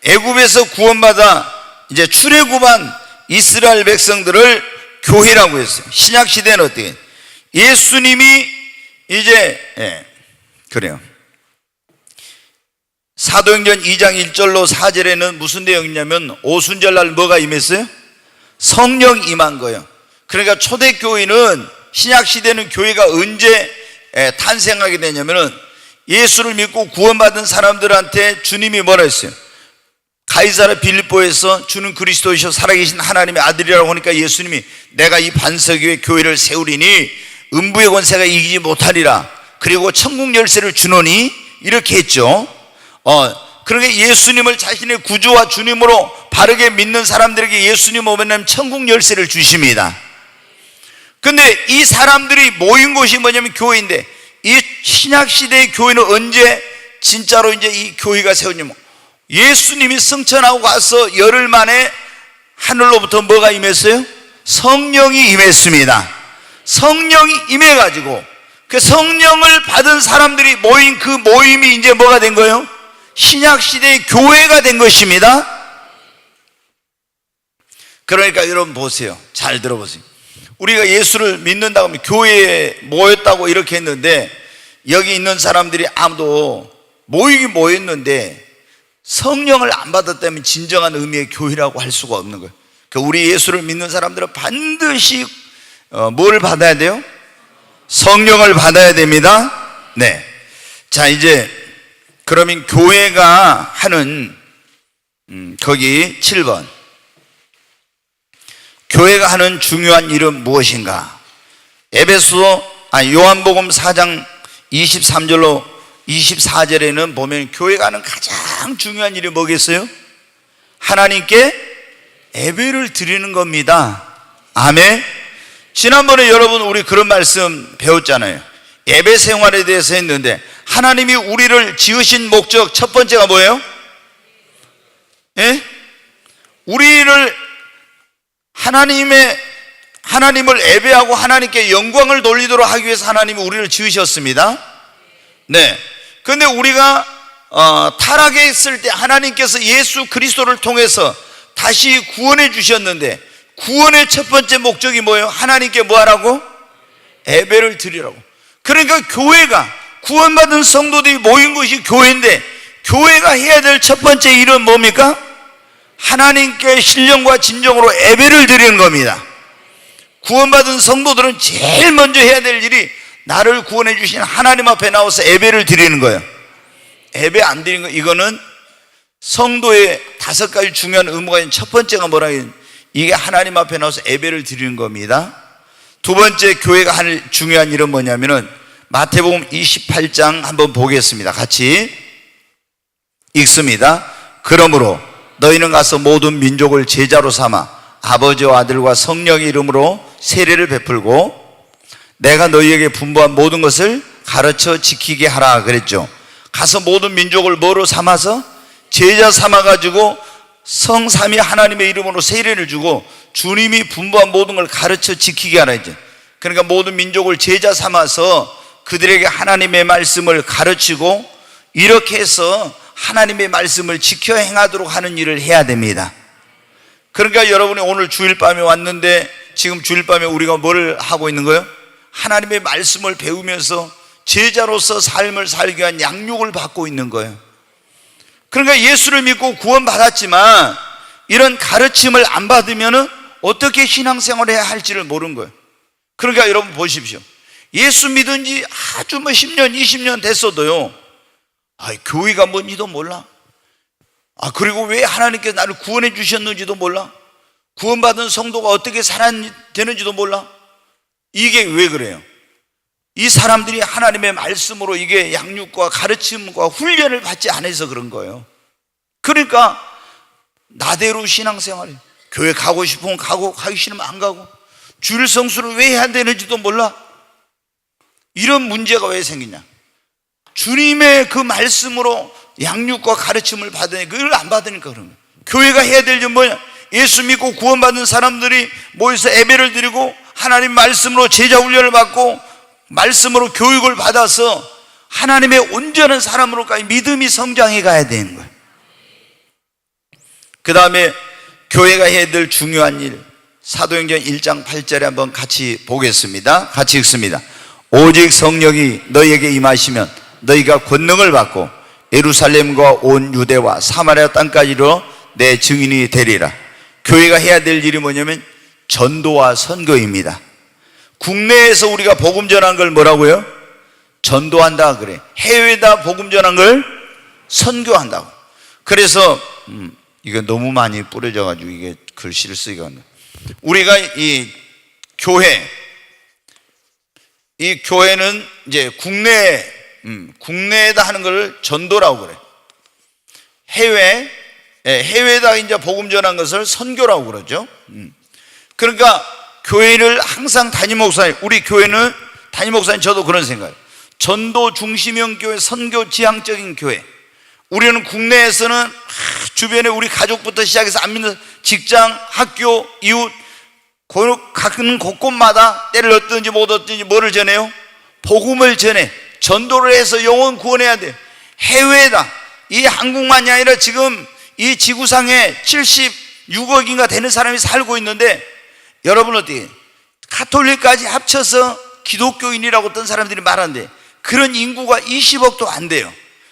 애굽에서 구원받아 이제 출애굽한 이스라엘 백성들을 교회라고 했어요. 신약시대는 어떻게? 예수님이 이제 그래요. 사도행전 2장 1절로 4절에는 무슨 내용이냐면, 오순절날 뭐가 임했어요? 성령 임한 거예요. 그러니까 초대교회는, 신약시대는 교회가 언제 탄생하게 되냐면은, 예수를 믿고 구원받은 사람들한테 주님이 뭐라 했어요? 가이사랴 빌립보에서 주는 그리스도이셔 살아계신 하나님의 아들이라고 하니까 예수님이 내가 이 반석 위에 교회를 세우리니 음부의 권세가 이기지 못하리라. 그리고 천국 열쇠를 주노니, 이렇게 했죠. 그러니까 예수님을 자신의 구주와 주님으로 바르게 믿는 사람들에게 예수님 오면 천국 열쇠를 주십니다. 근데 이 사람들이 모인 곳이 뭐냐면 교회인데, 이 신약시대의 교회는 언제 진짜로 이제 이 교회가 세웠냐면, 예수님이 승천하고 가서 열흘 만에 하늘로부터 뭐가 임했어요? 성령이 임했습니다. 성령이 임해가지고 그 성령을 받은 사람들이 모인 그 모임이 이제 뭐가 된 거예요? 신약시대의 교회가 된 것입니다. 그러니까 여러분 보세요. 잘 들어보세요. 우리가 예수를 믿는다고 하면 교회에 모였다고 이렇게 했는데, 여기 있는 사람들이 아무도 모이긴 모였는데 성령을 안 받았다면 진정한 의미의 교회라고 할 수가 없는 거예요. 우리 예수를 믿는 사람들은 반드시 뭘 받아야 돼요? 성령을 받아야 됩니다. 네. 자, 이제 그러면 교회가 하는 거기 7번, 교회가 하는 중요한 일은 무엇인가? 요한복음 4장 23절로 24절에는 보면 교회가 하는 가장 중요한 일이 뭐겠어요? 하나님께 예배를 드리는 겁니다. 아멘. 지난번에 여러분 우리 그런 말씀 배웠잖아요. 예배 생활에 대해서 했는데, 하나님이 우리를 지으신 목적 첫 번째가 뭐예요? 예? 우리를 하나님을 예배하고 하나님께 영광을 돌리도록 하기 위해서 하나님이 우리를 지으셨습니다. 네. 근데 우리가 타락했을 때 하나님께서 예수 그리스도를 통해서 다시 구원해 주셨는데, 구원의 첫 번째 목적이 뭐예요? 하나님께 뭐 하라고? 예배를 드리라고. 그러니까 교회가, 구원받은 성도들이 모인 것이 교회인데, 교회가 해야 될 첫 번째 일은 뭡니까? 하나님께 신령과 진정으로 예배를 드리는 겁니다. 구원받은 성도들은 제일 먼저 해야 될 일이 나를 구원해 주신 하나님 앞에 나와서 예배를 드리는 거예요. 예배 안 드리는 거, 이거는 성도의 5가지 중요한 의무가 있는 첫 번째가 뭐라고, 이게 하나님 앞에 나와서 예배를 드리는 겁니다. 두 번째 교회가 할 중요한 일은 뭐냐면은 마태복음 28장 한번 보겠습니다. 같이 읽습니다. 그러므로 너희는 가서 모든 민족을 제자로 삼아 아버지와 아들과 성령의 이름으로 세례를 베풀고 내가 너희에게 분부한 모든 것을 가르쳐 지키게 하라 그랬죠. 가서 모든 민족을 뭐로 삼아서? 제자 삼아가지고 성삼위 하나님의 이름으로 세례를 주고 주님이 분부한 모든 걸 가르쳐 지키게 하라 했죠. 그러니까 모든 민족을 제자 삼아서 그들에게 하나님의 말씀을 가르치고, 이렇게 해서 하나님의 말씀을 지켜 행하도록 하는 일을 해야 됩니다. 그러니까 여러분이 오늘 주일 밤에 왔는데 지금 주일 밤에 우리가 뭘 하고 있는 거예요? 하나님의 말씀을 배우면서 제자로서 삶을 살기 위한 양육을 받고 있는 거예요. 그러니까 예수를 믿고 구원받았지만 이런 가르침을 안 받으면 어떻게 신앙생활을 해야 할지를 모르는 거예요. 그러니까 여러분 보십시오. 예수 믿은 지 아주 10년, 20년 됐어도요, 교회가 뭔지도 몰라. 그리고 왜 하나님께서 나를 구원해 주셨는지도 몰라. 구원받은 성도가 어떻게 살아야 되는지도 몰라. 이게 왜 그래요? 이 사람들이 하나님의 말씀으로 이게 양육과 가르침과 훈련을 받지 않아서 그런 거예요. 그러니까 나대로 신앙생활이에요. 교회 가고 싶으면 가고, 가기 싫으면 안 가고, 주일 성수를 왜 해야 되는지도 몰라. 이런 문제가 왜 생기냐? 주님의 그 말씀으로 양육과 가르침을 받으니까, 그걸 안 받으니까 그런 거예요. 교회가 해야 될 일은 뭐냐? 예수 믿고 구원받은 사람들이 모여서 예배를 드리고 하나님 말씀으로 제자 훈련을 받고 말씀으로 교육을 받아서 하나님의 온전한 사람으로까지 믿음이 성장해 가야 되는 거예요. 그 다음에 교회가 해야 될 중요한 일, 사도행전 1장 8절에 한번 같이 보겠습니다. 같이 읽습니다. 오직 성령이 너희에게 임하시면 너희가 권능을 받고 예루살렘과 온 유대와 사마리아 땅까지로 내 증인이 되리라. 교회가 해야 될 일이 뭐냐면 전도와 선교입니다. 국내에서 우리가 복음 전한 걸 뭐라고요? 전도한다 그래. 해외에다 복음 전한 걸 선교한다고. 그래서 이거 너무 많이 뿌려져 가지고 이게 글씨를 쓰기가 어려워요. 우리가 이 교회는 이제 국내에다 하는 걸 전도라고 그래. 해외에다 이제 복음 전한 것을 선교라고 그러죠. 그러니까 교회를 항상 담임 목사님, 우리 교회는 담임 목사님 저도 그런 생각이에요. 전도 중심형 교회, 선교 지향적인 교회. 우리는 국내에서는 주변에 우리 가족부터 시작해서 안 믿는 직장, 학교, 이웃, 가는 곳곳마다 때를 얻든지 못 얻든지 뭐를 전해요? 복음을 전해. 전도를 해서 영혼 구원해야 돼요. 해외에다. 이 한국만이 아니라 지금 이 지구상에 76억인가 되는 사람이 살고 있는데, 여러분 어떻게 가톨릭까지 합쳐서 기독교인이라고 어떤 사람들이 말하는데 그런 인구가 20억도 안 돼요.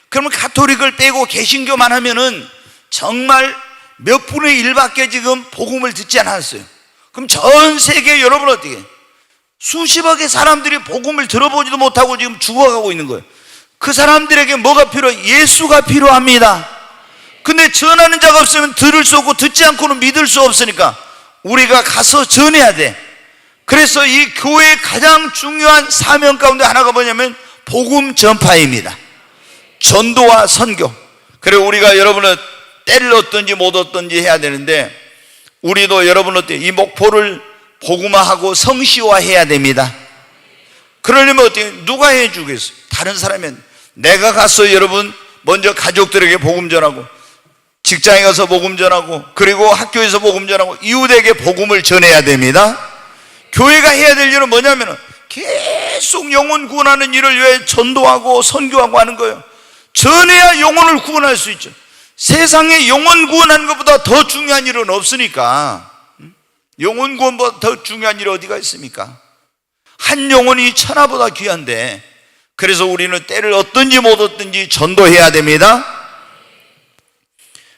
그러면 가톨릭을 빼고 개신교만 하면은 정말 몇 분의 1밖에 지금 복음을 듣지 않았어요. 그럼 전 세계 여러분 어떻게 수십억의 사람들이 복음을 들어보지도 못하고 지금 죽어가고 있는 거예요. 그 사람들에게 뭐가 필요해요? 예수가 필요합니다. 근데 전하는 자가 없으면 들을 수 없고 듣지 않고는 믿을 수 없으니까 우리가 가서 전해야 돼. 그래서 이 교회의 가장 중요한 사명 가운데 하나가 뭐냐면 복음 전파입니다. 전도와 선교. 그리고 우리가 여러분은 때를 얻든지 못 얻든지 해야 되는데, 우리도 여러분 어때요? 이 목포를 복음화하고 성시화해야 됩니다. 그러려면 어떻게 누가 해주겠어요? 다른 사람은 내가 가서 여러분 먼저 가족들에게 복음 전하고, 직장에 가서 복음 전하고, 그리고 학교에서 복음 전하고, 이웃에게 복음을 전해야 됩니다. 교회가 해야 될 일은 뭐냐면 계속 영혼 구원하는 일을 위해 전도하고 선교하고 하는 거예요. 전해야 영혼을 구원할 수 있죠. 세상에 영혼 구원하는 것보다 더 중요한 일은 없으니까. 영혼 구원보다 더 중요한 일이 어디가 있습니까? 한 영혼이 천하보다 귀한데, 그래서 우리는 때를 얻든지 못 얻든지 전도해야 됩니다.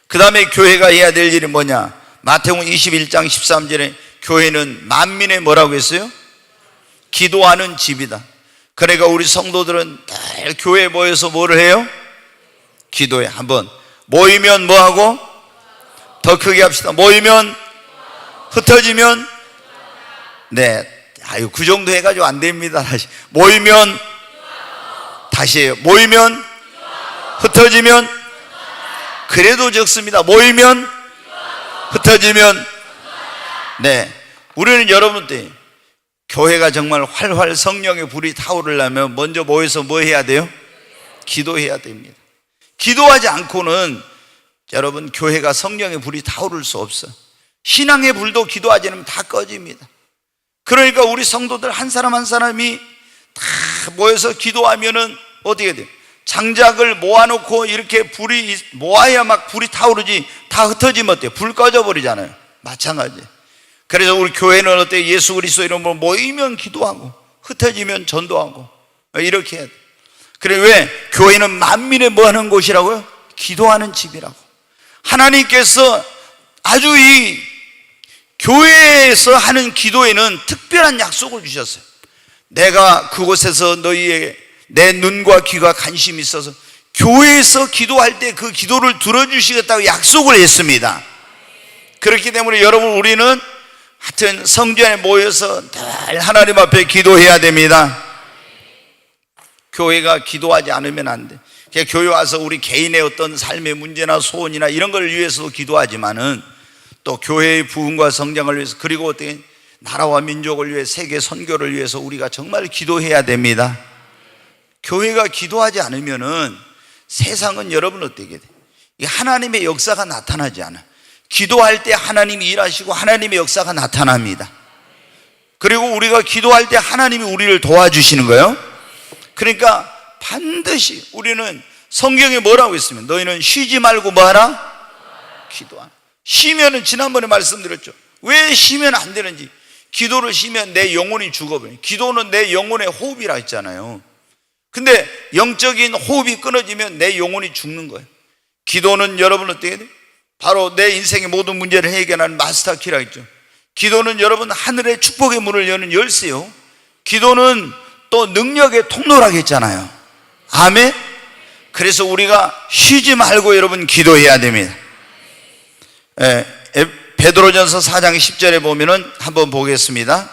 그 다음에 교회가 해야 될 일이 뭐냐? 마태복음 21장 13절에 교회는 만민의 뭐라고 했어요? 기도하는 집이다. 그러니까 우리 성도들은 늘 교회에 모여서 뭐를 해요? 기도해. 한번 모이면 뭐하고? 더 크게 합시다. 모이면, 흩어지면, 네, 그 정도 해가지고 안 됩니다. 다시 모이면, 다시 해요. 모이면, 흩어지면, 그래도 적습니다. 모이면, 흩어지면. 네, 우리는 여러분들 교회가 정말 활활 성령의 불이 타오르려면 먼저 모여서 뭐 해야 돼요? 기도해야 됩니다. 기도하지 않고는 여러분 교회가 성령의 불이 타오를 수 없어요. 신앙의 불도 기도하지 않으면 다 꺼집니다. 그러니까 우리 성도들 한 사람 한 사람이 다 모여서 기도하면은 어떻게 돼요? 장작을 모아놓고 이렇게 불이 모아야 막 불이 타오르지, 다 흩어지면 어때요? 불 꺼져버리잖아요. 마찬가지. 그래서 우리 교회는 어때요? 예수 그리스도 이름으로 모이면 기도하고 흩어지면 전도하고 이렇게 해야 돼요. 그래, 왜? 교회는 만민의 뭐 하는 곳이라고요? 기도하는 집이라고. 하나님께서 아주 이 교회에서 하는 기도에는 특별한 약속을 주셨어요. 내가 그곳에서 너희에게 내 눈과 귀가 관심이 있어서 교회에서 기도할 때 그 기도를 들어주시겠다고 약속을 했습니다. 그렇기 때문에 여러분, 우리는 하여튼 성전에 모여서 늘 하나님 앞에 기도해야 됩니다. 교회가 기도하지 않으면 안 돼. 그냥 교회 와서 우리 개인의 어떤 삶의 문제나 소원이나 이런 걸 위해서도 기도하지만은 또 교회의 부흥과 성장을 위해서, 그리고 어떻게 나라와 민족을 위해 세계 선교를 위해서 우리가 정말 기도해야 됩니다. 교회가 기도하지 않으면은 세상은 여러분 어떻게 돼? 하나님의 역사가 나타나지 않아. 기도할 때 하나님이 일하시고 하나님의 역사가 나타납니다. 그리고 우리가 기도할 때 하나님이 우리를 도와주시는 거예요. 그러니까 반드시 우리는 성경에 뭐라고 했으면, 너희는 쉬지 말고 뭐하라? 기도하라. 쉬면은 지난번에 말씀드렸죠. 왜 쉬면 안 되는지. 기도를 쉬면 내 영혼이 죽어버려요. 기도는 내 영혼의 호흡이라 했잖아요. 근데 영적인 호흡이 끊어지면 내 영혼이 죽는 거예요. 기도는 여러분 어떻게 돼요? 바로 내 인생의 모든 문제를 해결하는 마스터키라 했죠. 기도는 여러분 하늘의 축복의 문을 여는 열쇠요. 기도는 또 능력의 통로라고 했잖아요. 아멘. 그래서 우리가 쉬지 말고 여러분 기도해야 됩니다. 베드로전서 4장 10절에 보면은 한번 보겠습니다.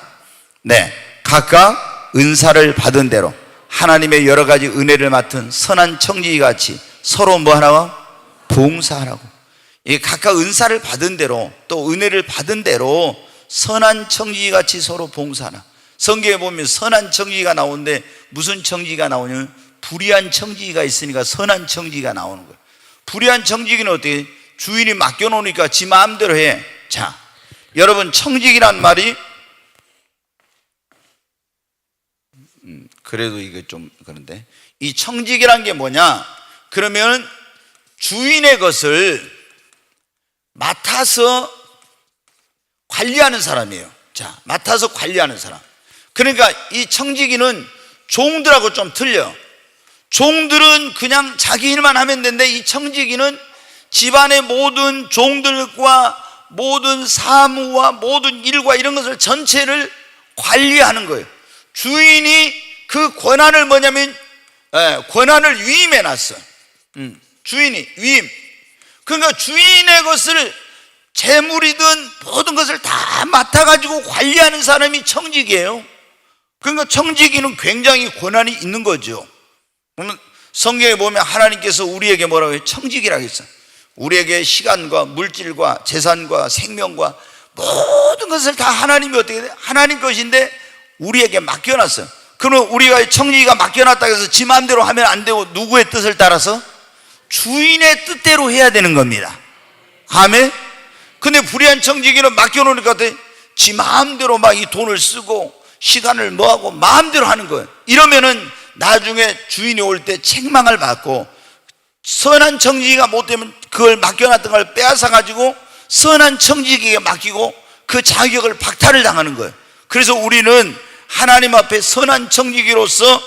네, 각각 은사를 받은 대로 하나님의 여러 가지 은혜를 맡은 선한 청지기 같이 서로 뭐 하라고? 봉사하라고. 이 각각 은사를 받은 대로, 또 은혜를 받은 대로 선한 청지기 같이 서로 봉사하라. 성경에 보면 선한 청지기가 나오는데 무슨 청지기가 나오냐면 불의한 청지기가 있으니까 선한 청지기가 나오는 거예요. 불의한 청지기는 어떻게? 주인이 맡겨놓으니까 지 마음대로 해. 자, 여러분, 청지기란 말이 그래도 이게 좀 그런데, 이 청지기란 게 뭐냐? 그러면 주인의 것을 맡아서 관리하는 사람이에요. 자, 맡아서 관리하는 사람. 그러니까 이 청지기는 종들하고 좀 틀려. 종들은 그냥 자기 일만 하면 되는데, 이 청지기는 집안의 모든 종들과 모든 사무와 모든 일과 이런 것을 전체를 관리하는 거예요. 주인이 그 권한을 뭐냐면 권한을 위임해 놨어. 주인이 위임. 그러니까 주인의 것을 재물이든 모든 것을 다 맡아가지고 관리하는 사람이 청지기예요. 그러니까 청지기는 굉장히 권한이 있는 거죠. 그러면 성경에 보면 하나님께서 우리에게 뭐라고 해요? 청지기라고 했어요. 우리에게 시간과 물질과 재산과 생명과 모든 것을 다 하나님이 어떻게 돼? 하나님 것인데 우리에게 맡겨놨어요. 그러면 우리가 청지기가 맡겨놨다고 해서 지 마음대로 하면 안 되고 누구의 뜻을 따라서? 주인의 뜻대로 해야 되는 겁니다. 아멘? 근데 불의한 청지기는 맡겨놓으니까 지 마음대로 막 이 돈을 쓰고 시간을 뭐하고 마음대로 하는 거예요. 이러면은 나중에 주인이 올 때 책망을 받고, 선한 청지기가 못되면 그걸 맡겨놨던 걸 빼앗아가지고 선한 청지기에게 맡기고 그 자격을 박탈을 당하는 거예요. 그래서 우리는 하나님 앞에 선한 청지기로서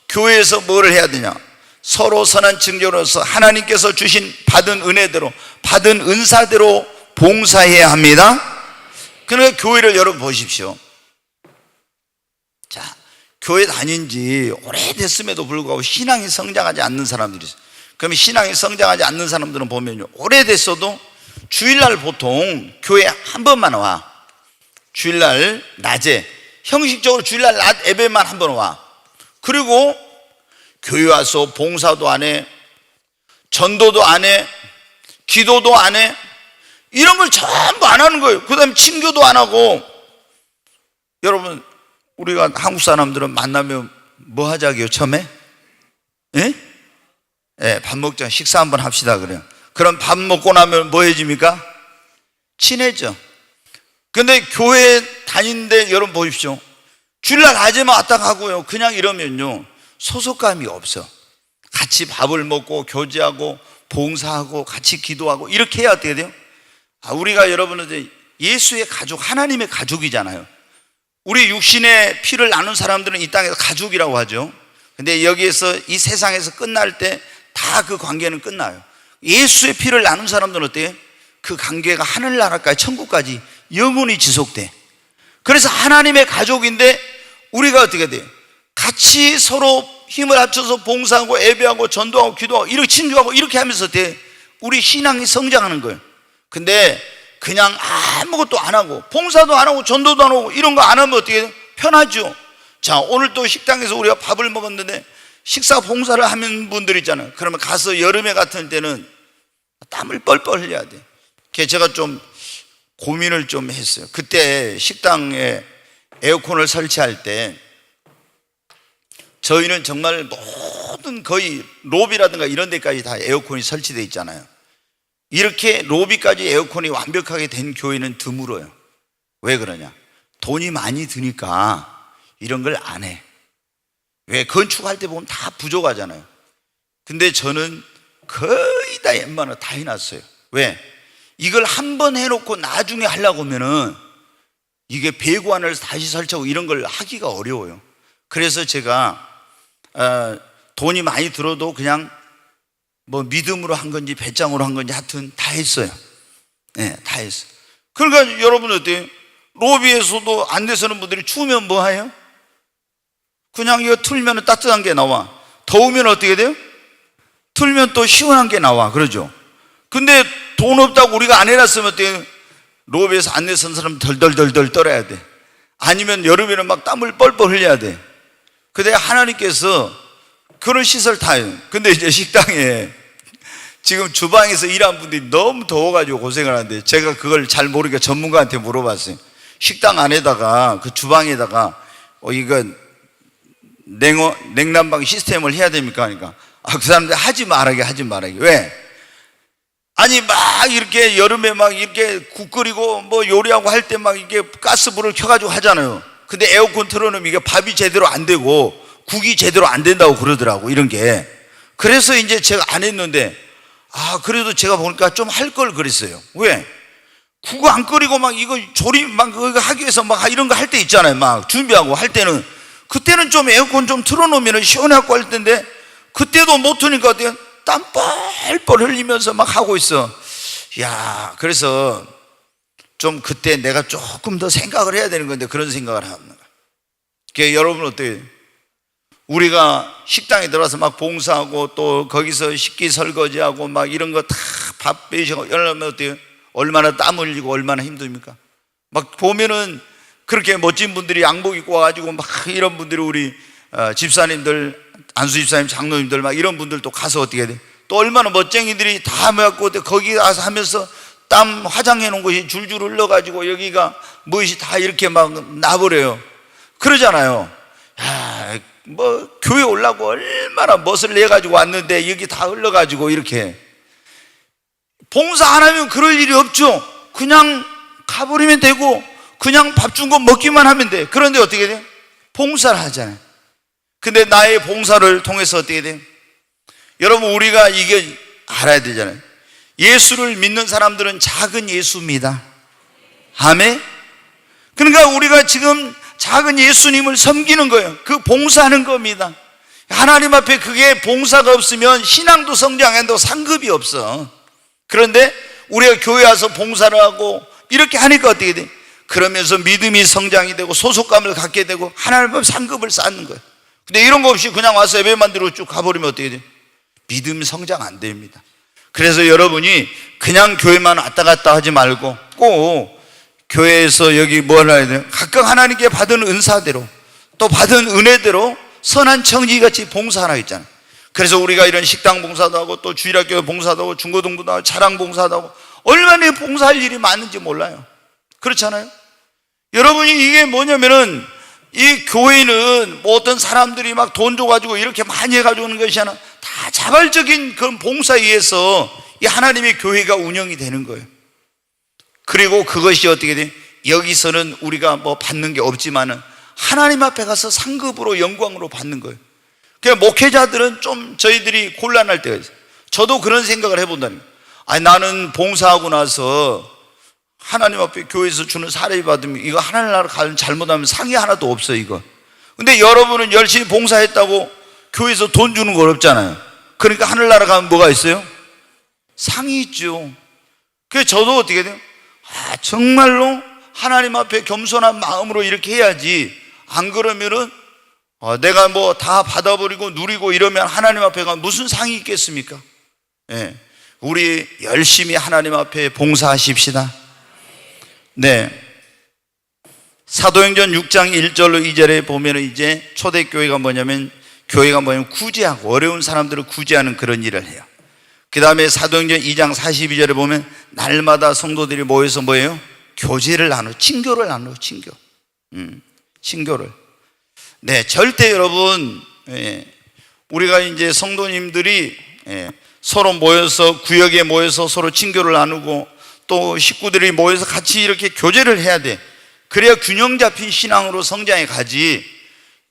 교회에서 뭐를 해야 되냐? 서로 선한 청지기로서 하나님께서 주신 받은 은혜대로, 받은 은사대로 봉사해야 합니다. 그러니까 교회를 여러분 보십시오. 자, 교회 다닌 지 오래됐음에도 불구하고 신앙이 성장하지 않는 사람들이 있어요. 그러면 신앙이 성장하지 않는 사람들은 보면요, 오래됐어도 주일날 보통 교회 한 번만 와. 주일날 낮에, 형식적으로 주일날 낮 예배만 한 번 와. 그리고 교회 와서 봉사도 안 해, 전도도 안 해, 기도도 안 해, 이런 걸 전부 안 하는 거예요. 그 다음에 친교도 안 하고. 여러분, 우리가 한국 사람들은 만나면 뭐 하자고요, 처음에? 예? 예, 밥 먹자, 식사 한번 합시다 그래요. 그럼 밥 먹고 나면 뭐 해집니까? 친해져. 근데 교회 다니는데 여러분 보십시오. 주일날 낮에만 왔다 가고요, 그냥 이러면요 소속감이 없어. 같이 밥을 먹고 교제하고 봉사하고 같이 기도하고 이렇게 해야 어떻게 돼요? 우리가 여러분은 예수의 가족, 하나님의 가족이잖아요. 우리 육신의 피를 나눈 사람들은 이 땅에서 가족이라고 하죠. 근데 여기에서 이 세상에서 끝날 때 다 그 관계는 끝나요. 예수의 피를 나눈 사람들은 어때요? 그 관계가 하늘나라까지 천국까지 영원히 지속돼. 그래서 하나님의 가족인데 우리가 어떻게 돼요? 같이 서로 힘을 합쳐서 봉사하고 예배하고 전도하고 기도하고 이렇게 친구하고 이렇게 하면서 어때요? 우리 신앙이 성장하는 거예요. 근데 그냥 아무것도 안 하고 봉사도 안 하고 전도도 안 하고 이런 거 안 하면 어떻게 돼요? 편하죠. 자, 오늘 또 식당에서 우리가 밥을 먹었는데 식사 봉사를 하는 분들 있잖아요. 그러면 가서 여름에 같은 때는 땀을 뻘뻘 흘려야 돼. 그래서 제가 좀 고민을 좀 했어요. 그때 식당에 에어컨을 설치할 때 저희는 정말 모든 거의 로비라든가 이런 데까지 다 에어컨이 설치되어 있잖아요. 이렇게 로비까지 에어컨이 완벽하게 된 교회는 드물어요. 왜 그러냐? 돈이 많이 드니까 이런 걸 안 해. 왜? 건축할 때 보면 다 부족하잖아요. 근데 저는 거의 다 웬만하면 다 해놨어요. 왜? 이걸 한 번 해놓고 나중에 하려고 하면은 이게 배관을 다시 설치하고 이런 걸 하기가 어려워요. 그래서 제가 돈이 많이 들어도 그냥 뭐 믿음으로 한 건지 배짱으로 한 건지 하여튼 다 했어요. 네, 다 했어요. 그러니까 여러분 어때요? 로비에서도 안 되서는 분들이 추우면 뭐 해요? 그냥 이거 틀면 따뜻한 게 나와. 더우면 어떻게 돼요? 틀면 또 시원한 게 나와. 그러죠? 근데 돈 없다고 우리가 안 해놨으면 어때요? 로비에서 안 내선 사람 덜덜덜덜 떨어야 돼. 아니면 여름에는 막 땀을 뻘뻘 흘려야 돼. 근데 하나님께서 그런 시설 다 해요. 근데 이제 식당에 지금 주방에서 일하는 분들이 너무 더워가지고 고생을 하는데 제가 그걸 잘 모르니까 전문가한테 물어봤어요. 식당 안에다가 그 주방에다가 이건 냉난방 시스템을 해야 됩니까? 하니까 그 사람들 하지 말라게. 왜? 아니 막 이렇게 여름에 막 이렇게 국 끓이고 뭐 요리하고 할 때 막 이게 가스불을 켜가지고 하잖아요. 근데 에어컨 틀어놓으면 이게 밥이 제대로 안 되고 국이 제대로 안 된다고 그러더라고, 이런 게. 그래서 이제 제가 안 했는데 그래도 제가 보니까 좀 할 걸 그랬어요. 왜? 국 안 끓이고 막 이거 조림 막 그거 하기 위해서 막 이런 거 할 때 있잖아요. 막 준비하고 할 때는 그때는 좀 에어컨 좀 틀어놓으면 시원하고 할 텐데 그때도 못 트니까 어때요? 땀 뻘뻘 흘리면서 막 하고 있어. 야, 그래서 좀 그때 내가 조금 더 생각을 해야 되는 건데 그런 생각을 합니다. 그러니까 여러분 어때요? 우리가 식당에 들어와서 막 봉사하고 또 거기서 식기 설거지하고 막 이런 거 다 밥 빼시고 이러면 어때요? 얼마나 땀 흘리고 얼마나 힘듭니까? 막 보면은 그렇게 멋진 분들이 양복 입고 와가지고 막 이런 분들이 우리 집사님들, 안수 집사님, 장로님들 막 이런 분들도 가서 어떻게 해야 돼? 또 얼마나 멋쟁이들이 다 모였고 거기 가서 하면서 땀 화장해 놓은 것이 줄줄 흘러가지고 여기가 무엇이 다 이렇게 막 나버려요. 그러잖아요. 야, 뭐 교회 오려고 얼마나 멋을 내가지고 왔는데 여기 다 흘러가지고 이렇게. 봉사 안 하면 그럴 일이 없죠. 그냥 가버리면 되고 그냥 밥 준 거 먹기만 하면 돼. 그런데 어떻게 돼요? 봉사를 하잖아요. 근데 나의 봉사를 통해서 어떻게 돼요? 여러분 우리가 이게 알아야 되잖아요. 예수를 믿는 사람들은 작은 예수입니다. 아멘. 그러니까 우리가 지금 작은 예수님을 섬기는 거예요. 그 봉사하는 겁니다. 하나님 앞에 그게 봉사가 없으면 신앙도 성장 안 해도 상급이 없어. 그런데 우리가 교회 와서 봉사를 하고 이렇게 하니까 어떻게 돼? 그러면서 믿음이 성장이 되고 소속감을 갖게 되고 하나님 앞에 상급을 쌓는 거예요. 근데 이런 거 없이 그냥 와서 예배만 드리고 쭉 가버리면 어떻게 돼? 믿음이 성장 안 됩니다. 그래서 여러분이 그냥 교회만 왔다 갔다 하지 말고 꼭 교회에서 여기 뭘 해야 돼요? 각각 하나님께 받은 은사대로 또 받은 은혜대로 선한 청지기같이 봉사하나 있잖아요. 그래서 우리가 이런 식당 봉사도 하고 또 주일학교 봉사도 하고 중고등부도 하고 자랑 봉사도 하고 얼마나 봉사할 일이 많은지 몰라요. 그렇잖아요. 여러분이 이게 뭐냐면은 이 교회는 뭐 어떤 사람들이 막 돈 줘가지고 이렇게 많이 해가지고 오는 것이 아니라 다 자발적인 그런 봉사에 의해서 이 하나님의 교회가 운영이 되는 거예요. 그리고 그것이 어떻게 돼? 여기서는 우리가 뭐 받는 게 없지만은 하나님 앞에 가서 상급으로 영광으로 받는 거예요. 그러니까 목회자들은 좀 저희들이 곤란할 때가 있어요. 저도 그런 생각을 해본다는 거예요. 아니, 나는 봉사하고 나서 하나님 앞에 교회에서 주는 사례 받으면 이거 하나님 나라 가면 잘못하면 상이 하나도 없어 이거. 근데 여러분은 열심히 봉사했다고 교회에서 돈 주는 거 어렵잖아요. 그러니까 하늘나라 가면 뭐가 있어요? 상이 있죠. 그래서 저도 어떻게 돼요? 정말로 하나님 앞에 겸손한 마음으로 이렇게 해야지. 안 그러면은 내가 뭐 다 받아버리고 누리고 이러면 하나님 앞에 가면 무슨 상이 있겠습니까? 예. 우리 열심히 하나님 앞에 봉사하십시다. 네. 사도행전 6장 1절로 2절에 보면은 이제 초대교회가 뭐냐면 구제하고 어려운 사람들을 구제하는 그런 일을 해요. 그 다음에 사도행전 2장 42절에 보면 날마다 성도들이 모여서 뭐예요? 교제를 나누고 친교를 나누고 친교를. 네, 절대 여러분, 우리가 이제 성도님들이 서로 모여서 구역에 모여서 서로 친교를 나누고 또 식구들이 모여서 같이 이렇게 교제를 해야 돼. 그래야 균형 잡힌 신앙으로 성장해 가지.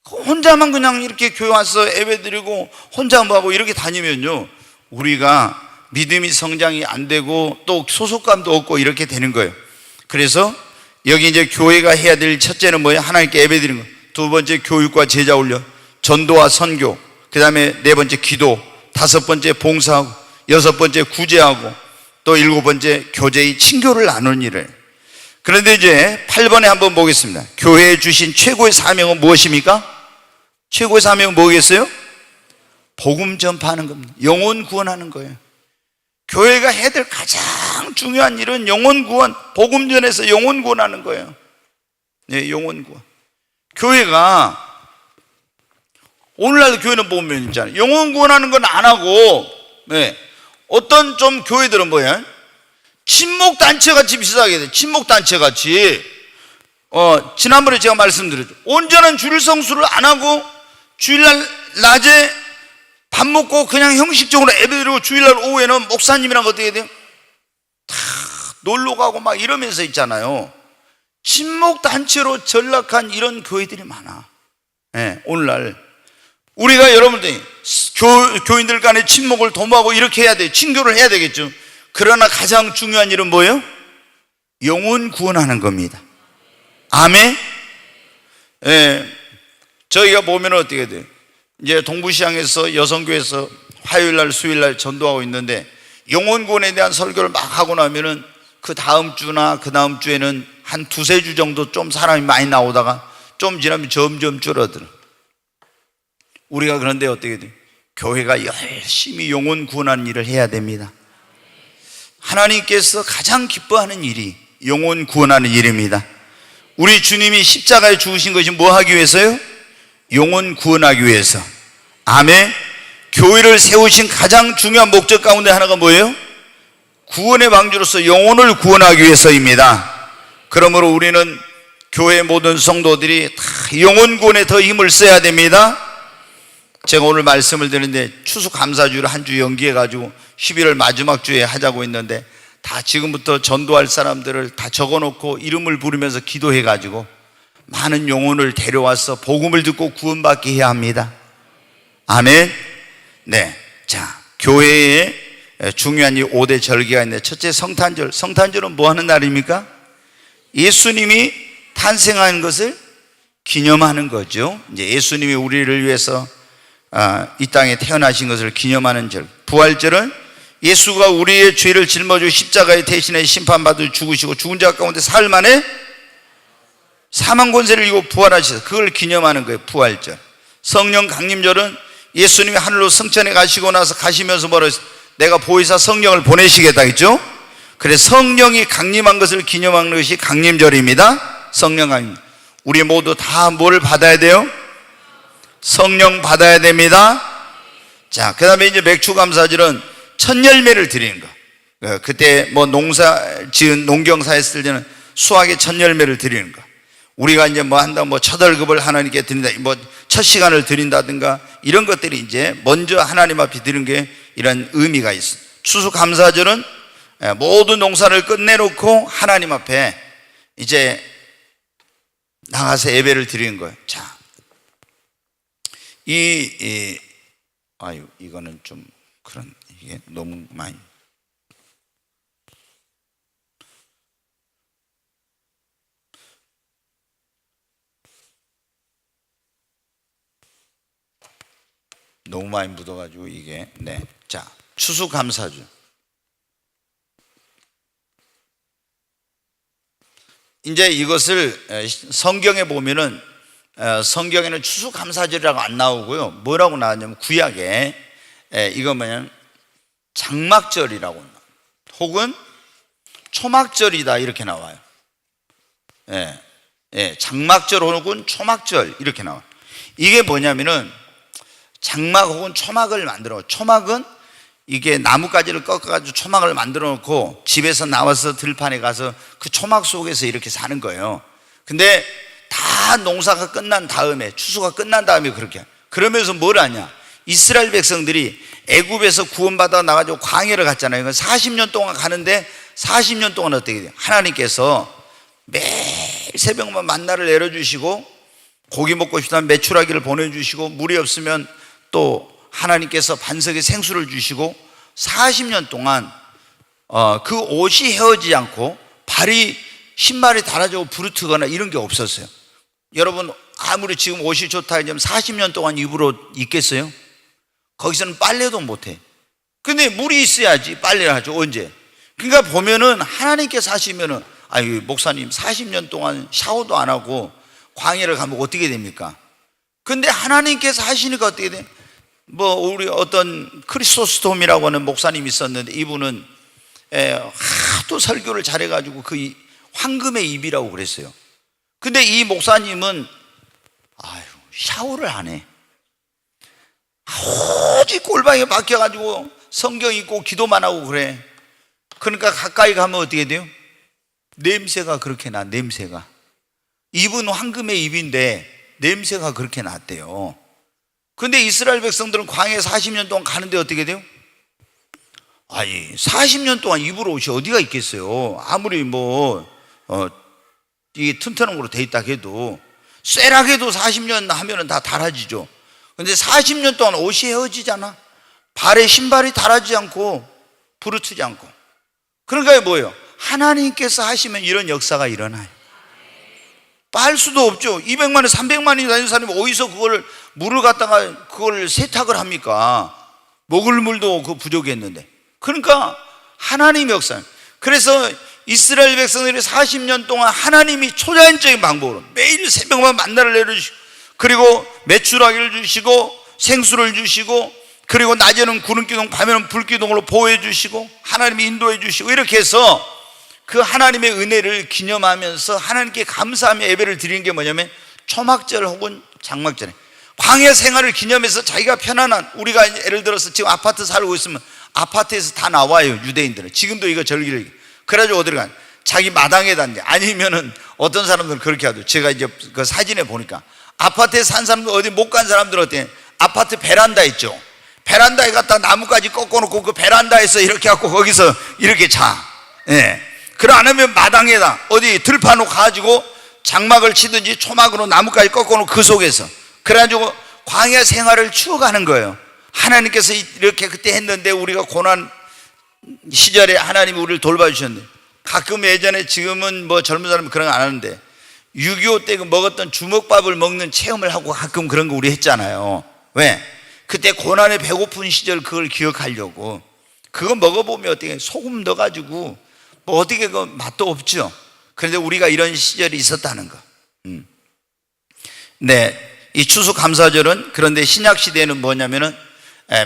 혼자만 그냥 이렇게 교회 와서 예배드리고 혼자 뭐하고 이렇게 다니면요, 우리가 믿음이 성장이 안 되고 또 소속감도 없고 이렇게 되는 거예요. 그래서 여기 이제 교회가 해야 될 첫째는 뭐예요? 하나님께 예배드리는 거. 두 번째 교육과 제자 훈련, 전도와 선교. 그 다음에 네 번째 기도, 다섯 번째 봉사하고, 여섯 번째 구제하고, 또 일곱 번째 교제의 친교를 나누는 일을. 그런데 이제 8번에 한번 보겠습니다. 교회에 주신 최고의 사명은 무엇입니까? 최고의 사명은 뭐겠어요? 복음 전파하는 겁니다. 영혼 구원하는 거예요. 교회가 해야 될 가장 중요한 일은 영혼 구원, 복음 전에서 영혼 구원하는 거예요. 네, 영혼 구원. 교회가 오늘날도 교회는 보면 있잖아요. 영혼 구원하는 건 안 하고, 네, 어떤 좀 교회들은 뭐야? 친목단체 같이 비슷하게 돼. 친목단체 같이. 지난번에 제가 말씀드렸죠. 온전한 주일 성수를 안 하고 주일날 낮에 밥 먹고 그냥 형식적으로 예배드리고 주일날 오후에는 목사님이랑 어떻게 돼요? 다 놀러 가고 막 이러면서 있잖아요. 친목단체로 전락한 이런 교회들이 많아. 네, 오늘날 우리가 여러분들이 교인들 간의 친목을 도모하고 이렇게 해야 돼요. 친교를 해야 되겠죠. 그러나 가장 중요한 일은 뭐예요? 영혼 구원하는 겁니다. 아멘. 예, 저희가 보면 어떻게 돼요? 이제 동부시장에서 여성교회에서 화요일날 수요일날 전도하고 있는데 영혼 구원에 대한 설교를 막 하고 나면은 그 다음 주나 그 다음 주에는 한 두세 주 정도 좀 사람이 많이 나오다가 좀 지나면 점점 줄어들어. 우리가 그런데 어떻게 돼요? 교회가 열심히 영혼 구원하는 일을 해야 됩니다. 하나님께서 가장 기뻐하는 일이 영혼 구원하는 일입니다. 우리 주님이 십자가에 죽으신 것이 뭐 하기 위해서요? 영혼 구원하기 위해서. 아멘. 교회를 세우신 가장 중요한 목적 가운데 하나가 뭐예요? 구원의 방주로서 영혼을 구원하기 위해서입니다. 그러므로 우리는 교회 모든 성도들이 다 영혼 구원에 더 힘을 써야 됩니다. 제가 오늘 말씀을 드리는데 추수감사주를 한 주 연기해가지고 11월 마지막 주에 하자고 했는데 다 지금부터 전도할 사람들을 다 적어놓고 이름을 부르면서 기도해가지고 많은 영혼을 데려와서 복음을 듣고 구원받게 해야 합니다. 아멘. 네. 자, 교회에 중요한 이 5대 절기가 있는데 첫째 성탄절. 성탄절은 뭐 하는 날입니까? 예수님이 탄생한 것을 기념하는 거죠. 이제 예수님이 우리를 위해서 이 땅에 태어나신 것을 기념하는 절. 부활절은 예수가 우리의 죄를 짊어지고 십자가에 대신해 심판받아 죽으시고 죽은 자 가운데 사흘 만에 사망 권세를 이기고 부활하셔서 그걸 기념하는 거예요. 부활절. 성령 강림절은 예수님이 하늘로 승천해 가시고 나서 가시면서 뭐라 했어요? 내가 보혜사 성령을 보내시겠다 했죠. 그래서 성령이 강림한 것을 기념하는 것이 강림절입니다. 성령 강림. 우리 모두 다 뭘 받아야 돼요? 성령 받아야 됩니다. 자, 그 다음에 이제 맥주감사절은 첫 열매를 드리는 거. 그때 뭐 농사 지은 농경사 했을 때는 수확의 첫 열매를 드리는 거. 우리가 이제 뭐 한다, 뭐 첫 월급을 하나님께 드린다, 뭐 첫 시간을 드린다든가 이런 것들이 이제 먼저 하나님 앞에 드리는 게 이런 의미가 있어요. 추수감사절은 모든 농사를 끝내놓고 하나님 앞에 이제 나가서 예배를 드리는 거예요. 자, 아유, 이거는 좀 그런, 이게 너무 많이. 너무 많이 묻어가지고 이게. 네. 자, 추수감사주. 이제 이것을 성경에 보면은, 성경에는 추수감사절이라고 안 나오고요. 뭐라고 나왔냐면 구약에 이거 뭐냐면 장막절이라고, 혹은 초막절이다 이렇게 나와요. 장막절 혹은 초막절 이렇게 나와요. 이게 뭐냐면은 장막 혹은 초막을 만들어. 초막은 이게 나뭇가지를 꺾어가지고 초막을 만들어 놓고 집에서 나와서 들판에 가서 그 초막 속에서 이렇게 사는 거예요. 근데 다 농사가 끝난 다음에, 추수가 끝난 다음에 그렇게. 그러면서 뭘 하냐? 이스라엘 백성들이 애굽에서 구원받아 나가지고 광야를 갔잖아요. 40년 동안 가는데 40년 동안 어떻게 돼요? 하나님께서 매일 새벽만 만나를 내려주시고, 고기 먹고 싶다면 메추라기를 보내주시고, 물이 없으면 또 하나님께서 반석에 생수를 주시고, 40년 동안 그 옷이 헤어지지 않고 발이, 신발이 닳아지고 부르트거나 이런 게 없었어요. 여러분, 아무리 지금 옷이 좋다 하지만 40년 동안 입을 옷 입겠어요? 거기서는 빨래도 못해. 근데 물이 있어야지 빨래를 하죠. 언제? 그러니까 보면은 하나님께서 하시면은, 아유, 목사님 40년 동안 샤워도 안 하고 광야를 가면 어떻게 됩니까? 근데 하나님께서 하시니까 어떻게 돼? 우리 어떤 크리스토스톰이라고 하는 목사님이 있었는데, 이분은 하도 설교를 잘해가지고 그 황금의 입이라고 그랬어요. 근데 이 목사님은 샤워를 안 해. 오직 꼴방에 박혀가지고 성경 읽고 기도만 하고 그래. 그러니까 가까이 가면 어떻게 돼요? 냄새가 그렇게 나. 냄새가. 입은 황금의 입인데 냄새가 그렇게 났대요. 근데 이스라엘 백성들은 광야에 40년 동안 가는데 어떻게 돼요? 40년 동안 입을 옷이 어디가 있겠어요? 아무리 이게 튼튼한 걸로 돼 있다 해도, 쇠락해도 40년 하면은 다 닳아지죠. 근데 40년 동안 옷이 헤어지잖아. 발에 신발이 닳아지지 않고 부르트지 않고. 그러니까 뭐예요? 하나님께서 하시면 이런 역사가 일어나요. 빨 수도 없죠. 200만원, 300만원이 다니는 사람이 어디서 물을 갖다가 그걸 세탁을 합니까? 먹을 물도 부족했는데. 그러니까 하나님의 역사. 그래서 이스라엘 백성들이 40년 동안 하나님이 초자연적인 방법으로 매일 새벽만 만나를 내려주시고, 그리고 메추라기를 주시고 생수를 주시고, 그리고 낮에는 구름기둥, 밤에는 불기둥으로 보호해 주시고 하나님이 인도해 주시고, 이렇게 해서 그 하나님의 은혜를 기념하면서 하나님께 감사하며 예배를 드리는 게 뭐냐면 초막절 혹은 장막절에 광야 생활을 기념해서 자기가 편안한, 우리가 예를 들어서 지금 아파트 살고 있으면 아파트에서 다 나와요. 유대인들은 지금도 이거 절기를. 그래가지고 어디로 가? 자기 마당에다 앉아. 아니면은 어떤 사람들은 그렇게 하죠. 제가 이제 그 사진에 보니까 아파트에 산 사람들, 어디 못 간 사람들은 어때? 아파트 베란다 있죠. 베란다에 갖다 나무까지 꺾어놓고 그 베란다에서 이렇게 갖고 거기서 이렇게 자. 그래 안 하면 마당에다 어디 들판으로 가지고 장막을 치든지 초막으로 나무까지 꺾어놓고 그 속에서, 그래가지고 광야 생활을 추억하는 거예요. 하나님께서 이렇게 그때 했는데, 우리가 고난 시절에 하나님이 우리를 돌봐주셨는데, 가끔 예전에, 지금은 젊은 사람은 그런 거 안 하는데 6.25 때 먹었던 주먹밥을 먹는 체험을 하고 가끔 그런 거 우리 했잖아요. 왜? 그때 고난에 배고픈 시절 그걸 기억하려고. 그거 먹어보면 어떻게 소금 넣어가지고 어떻게 그 맛도 없죠. 그런데 우리가 이런 시절이 있었다는 거. 이 추수감사절은, 그런데 신약시대에는 뭐냐면은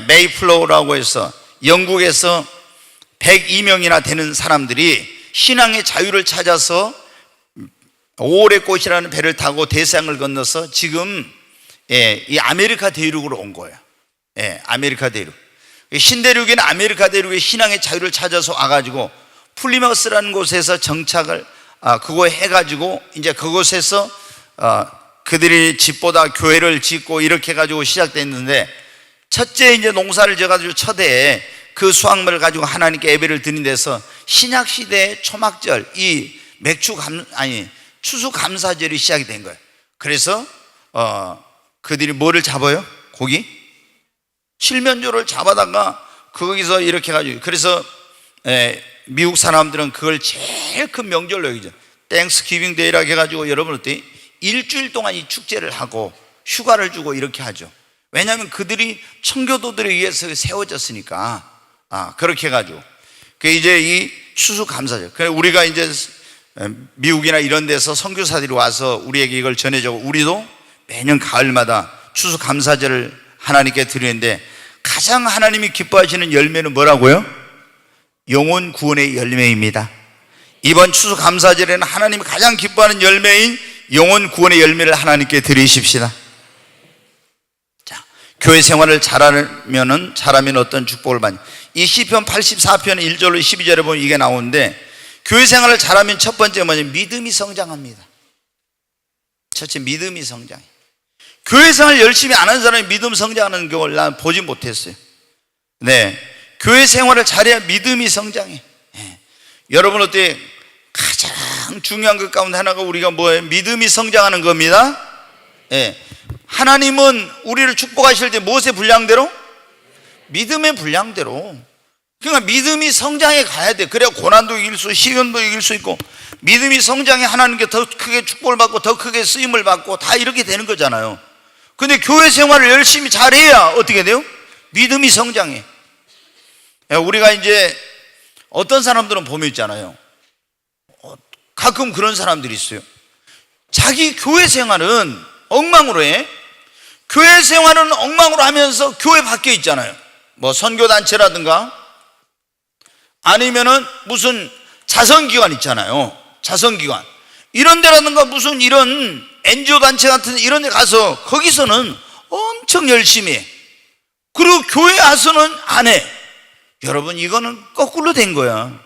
메이플로우라고 해서 영국에서 102명이나 되는 사람들이 신앙의 자유를 찾아서 5월의 꽃이라는 배를 타고 대서양을 건너서 지금 이 아메리카 대륙으로 온 거예요. 아메리카 대륙. 신대륙에는 아메리카 대륙의 신앙의 자유를 찾아서 와가지고 플리머스라는 곳에서 정착을 그거 해가지고 이제 그곳에서 그들이 집보다 교회를 짓고 이렇게 해가지고 시작됐는데, 첫째 이제 농사를 지어가지고 첫해에 그 수확물을 가지고 하나님께 예배를 드린 데서 신약시대의 초막절, 이 추수감사절이 시작이 된 거예요. 그래서 그들이 뭐를 잡아요? 고기? 칠면조를 잡아다가 거기서 이렇게 해가지고, 그래서 미국 사람들은 그걸 제일 큰 명절로 여기죠. 땡스기빙 데이라고 해가지고 여러분 어때? 일주일 동안 이 축제를 하고 휴가를 주고 이렇게 하죠. 왜냐하면 그들이 청교도들에 의해서 세워졌으니까. 그렇게 해가지고 그 이제 이 추수감사절. 그래 우리가 이제 미국이나 이런 데서 선교사들이 와서 우리에게 이걸 전해주고, 우리도 매년 가을마다 추수감사절을 하나님께 드리는데, 가장 하나님이 기뻐하시는 열매는 뭐라고요? 영혼 구원의 열매입니다. 이번 추수감사절에는 하나님이 가장 기뻐하는 열매인 영혼 구원의 열매를 하나님께 드리십시다. 자, 교회 생활을 잘하면 어떤 축복을 받냐? 이 시편 84편 1절로 12절에 보면 이게 나오는데, 교회 생활을 잘하면 첫 번째 뭐냐면 믿음이 성장합니다. 첫째, 믿음이 성장해. 교회 생활 열심히 안 하는 사람이 믿음 성장하는 경우를 난 보지 못했어요. 네, 교회 생활을 잘해야 믿음이 성장해. 여러분 어때? 가장 중요한 것 가운데 하나가 우리가 뭐예요? 믿음이 성장하는 겁니다. 하나님은 우리를 축복하실 때 무엇의 분량대로? 믿음의 분량대로. 그러니까 믿음이 성장해 가야 돼. 그래야 고난도 이길 수, 시련도 이길 수 있고, 믿음이 성장해 하나님께 더 크게 축복을 받고 더 크게 쓰임을 받고 다 이렇게 되는 거잖아요. 근데 교회 생활을 열심히 잘해야 어떻게 돼요? 믿음이 성장해. 우리가 이제 어떤 사람들은 보면 있잖아요, 가끔 그런 사람들이 있어요. 자기 교회 생활은 엉망으로 해. 교회 생활은 엉망으로 하면서 교회 밖에 있잖아요. 뭐 선교단체라든가 아니면은 무슨 자선기관 있잖아요. 자선기관 이런 데라든가 무슨 이런 NGO 단체 같은 이런 데 가서 거기서는 엄청 열심히 해. 그리고 교회 와서는 안 해. 여러분, 이거는 거꾸로 된 거야.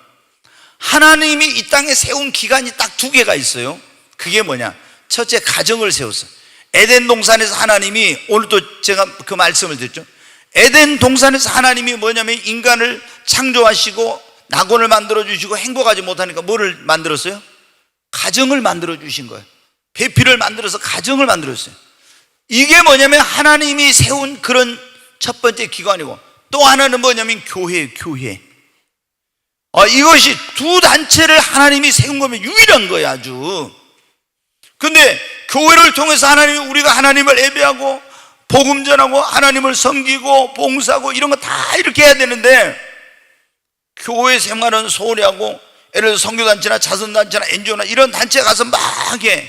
하나님이 이 땅에 세운 기간이 딱 두 개가 있어요. 그게 뭐냐? 첫째, 가정을 세웠어. 에덴 동산에서 하나님이, 오늘 또 제가 그 말씀을 드렸죠. 에덴 동산에서 하나님이 뭐냐면 인간을 창조하시고 낙원을 만들어주시고 행복하지 못하니까 뭐를 만들었어요? 가정을 만들어주신 거예요. 배필을 만들어서 가정을 만들었어요. 이게 뭐냐면 하나님이 세운 그런 첫 번째 기관이고, 또 하나는 뭐냐면 교회. 이것이 두 단체를 하나님이 세운 거면 유일한 거야, 아주. 근데 교회를 통해서 우리가 하나님을 예배하고 복음 전하고 하나님을 섬기고 봉사하고 이런 거 다 이렇게 해야 되는데, 교회 생활은 소홀히 하고, 예를 들어 선교단체나 자선단체나 NGO나 이런 단체에 가서 막 해.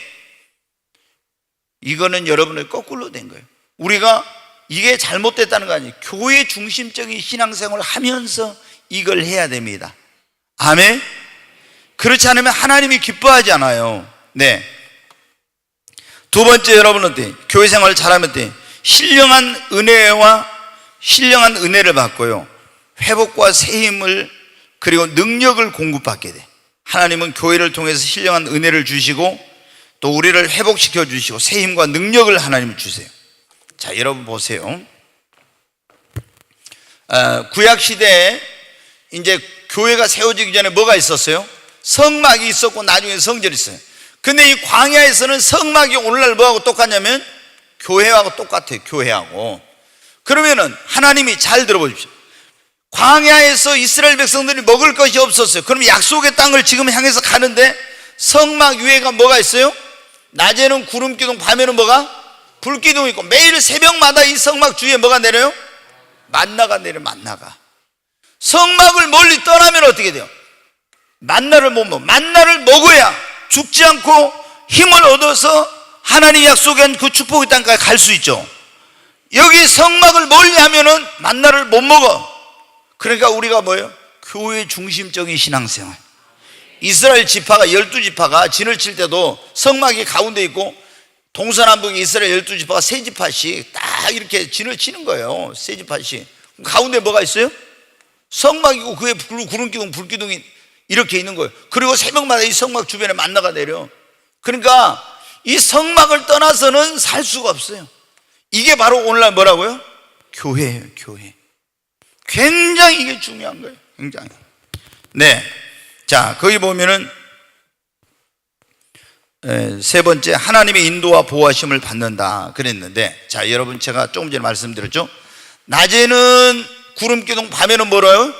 이거는 여러분의 거꾸로 된 거예요. 우리가 이게 잘못됐다는 거 아니에요. 교회 중심적인 신앙생활을 하면서 이걸 해야 됩니다. 아멘? 그렇지 않으면 하나님이 기뻐하지 않아요. 네. 두 번째, 여러분은 어때? 교회 생활을 잘하면 어때? 신령한 은혜를 받고요, 회복과 새 힘을 그리고 능력을 공급받게 돼. 하나님은 교회를 통해서 신령한 은혜를 주시고 또 우리를 회복시켜 주시고 새 힘과 능력을 하나님을 주세요. 자, 여러분 보세요. 구약 시대에 이제 교회가 세워지기 전에 뭐가 있었어요? 성막이 있었고 나중에 성전이 있어요. 근데 이 광야에서는 성막이 오늘날 뭐하고 똑같냐면 교회하고 똑같아요. 교회하고. 그러면은 하나님이 잘 들어보십시오. 광야에서 이스라엘 백성들이 먹을 것이 없었어요. 그럼 약속의 땅을 지금 향해서 가는데 성막 위에가 뭐가 있어요? 낮에는 구름기둥, 밤에는 뭐가? 불기둥이 있고, 매일 새벽마다 이 성막 주위에 뭐가 내려요? 만나가 내려. 만나가. 성막을 멀리 떠나면 어떻게 돼요? 만나를 못 먹어. 만나를 먹어야 죽지 않고 힘을 얻어서 하나님 약속한 그 축복의 땅까지 갈 수 있죠. 여기 성막을 멀리 하면은 만나를 못 먹어. 그러니까 우리가 뭐예요? 교회 중심적인 신앙생활. 이스라엘 지파가 12지파가 진을 칠 때도 성막이 가운데 있고 동서남북 이스라엘 12지파가 세 지파씩 딱 이렇게 진을 치는 거예요. 세 지파씩. 가운데 뭐가 있어요? 성막이고 그에 구름기둥, 불기둥이 이렇게 있는 거예요. 그리고 새벽마다 이 성막 주변에 만나가 내려. 그러니까 이 성막을 떠나서는 살 수가 없어요. 이게 바로 오늘날 뭐라고요? 교회예요. 교회. 굉장히 이게 중요한 거예요. 굉장히. 네. 자, 거기 보면은 세 번째, 하나님의 인도와 보호하심을 받는다 그랬는데, 자, 여러분 제가 조금 전에 말씀드렸죠. 낮에는 구름기둥, 밤에는 뭐라요?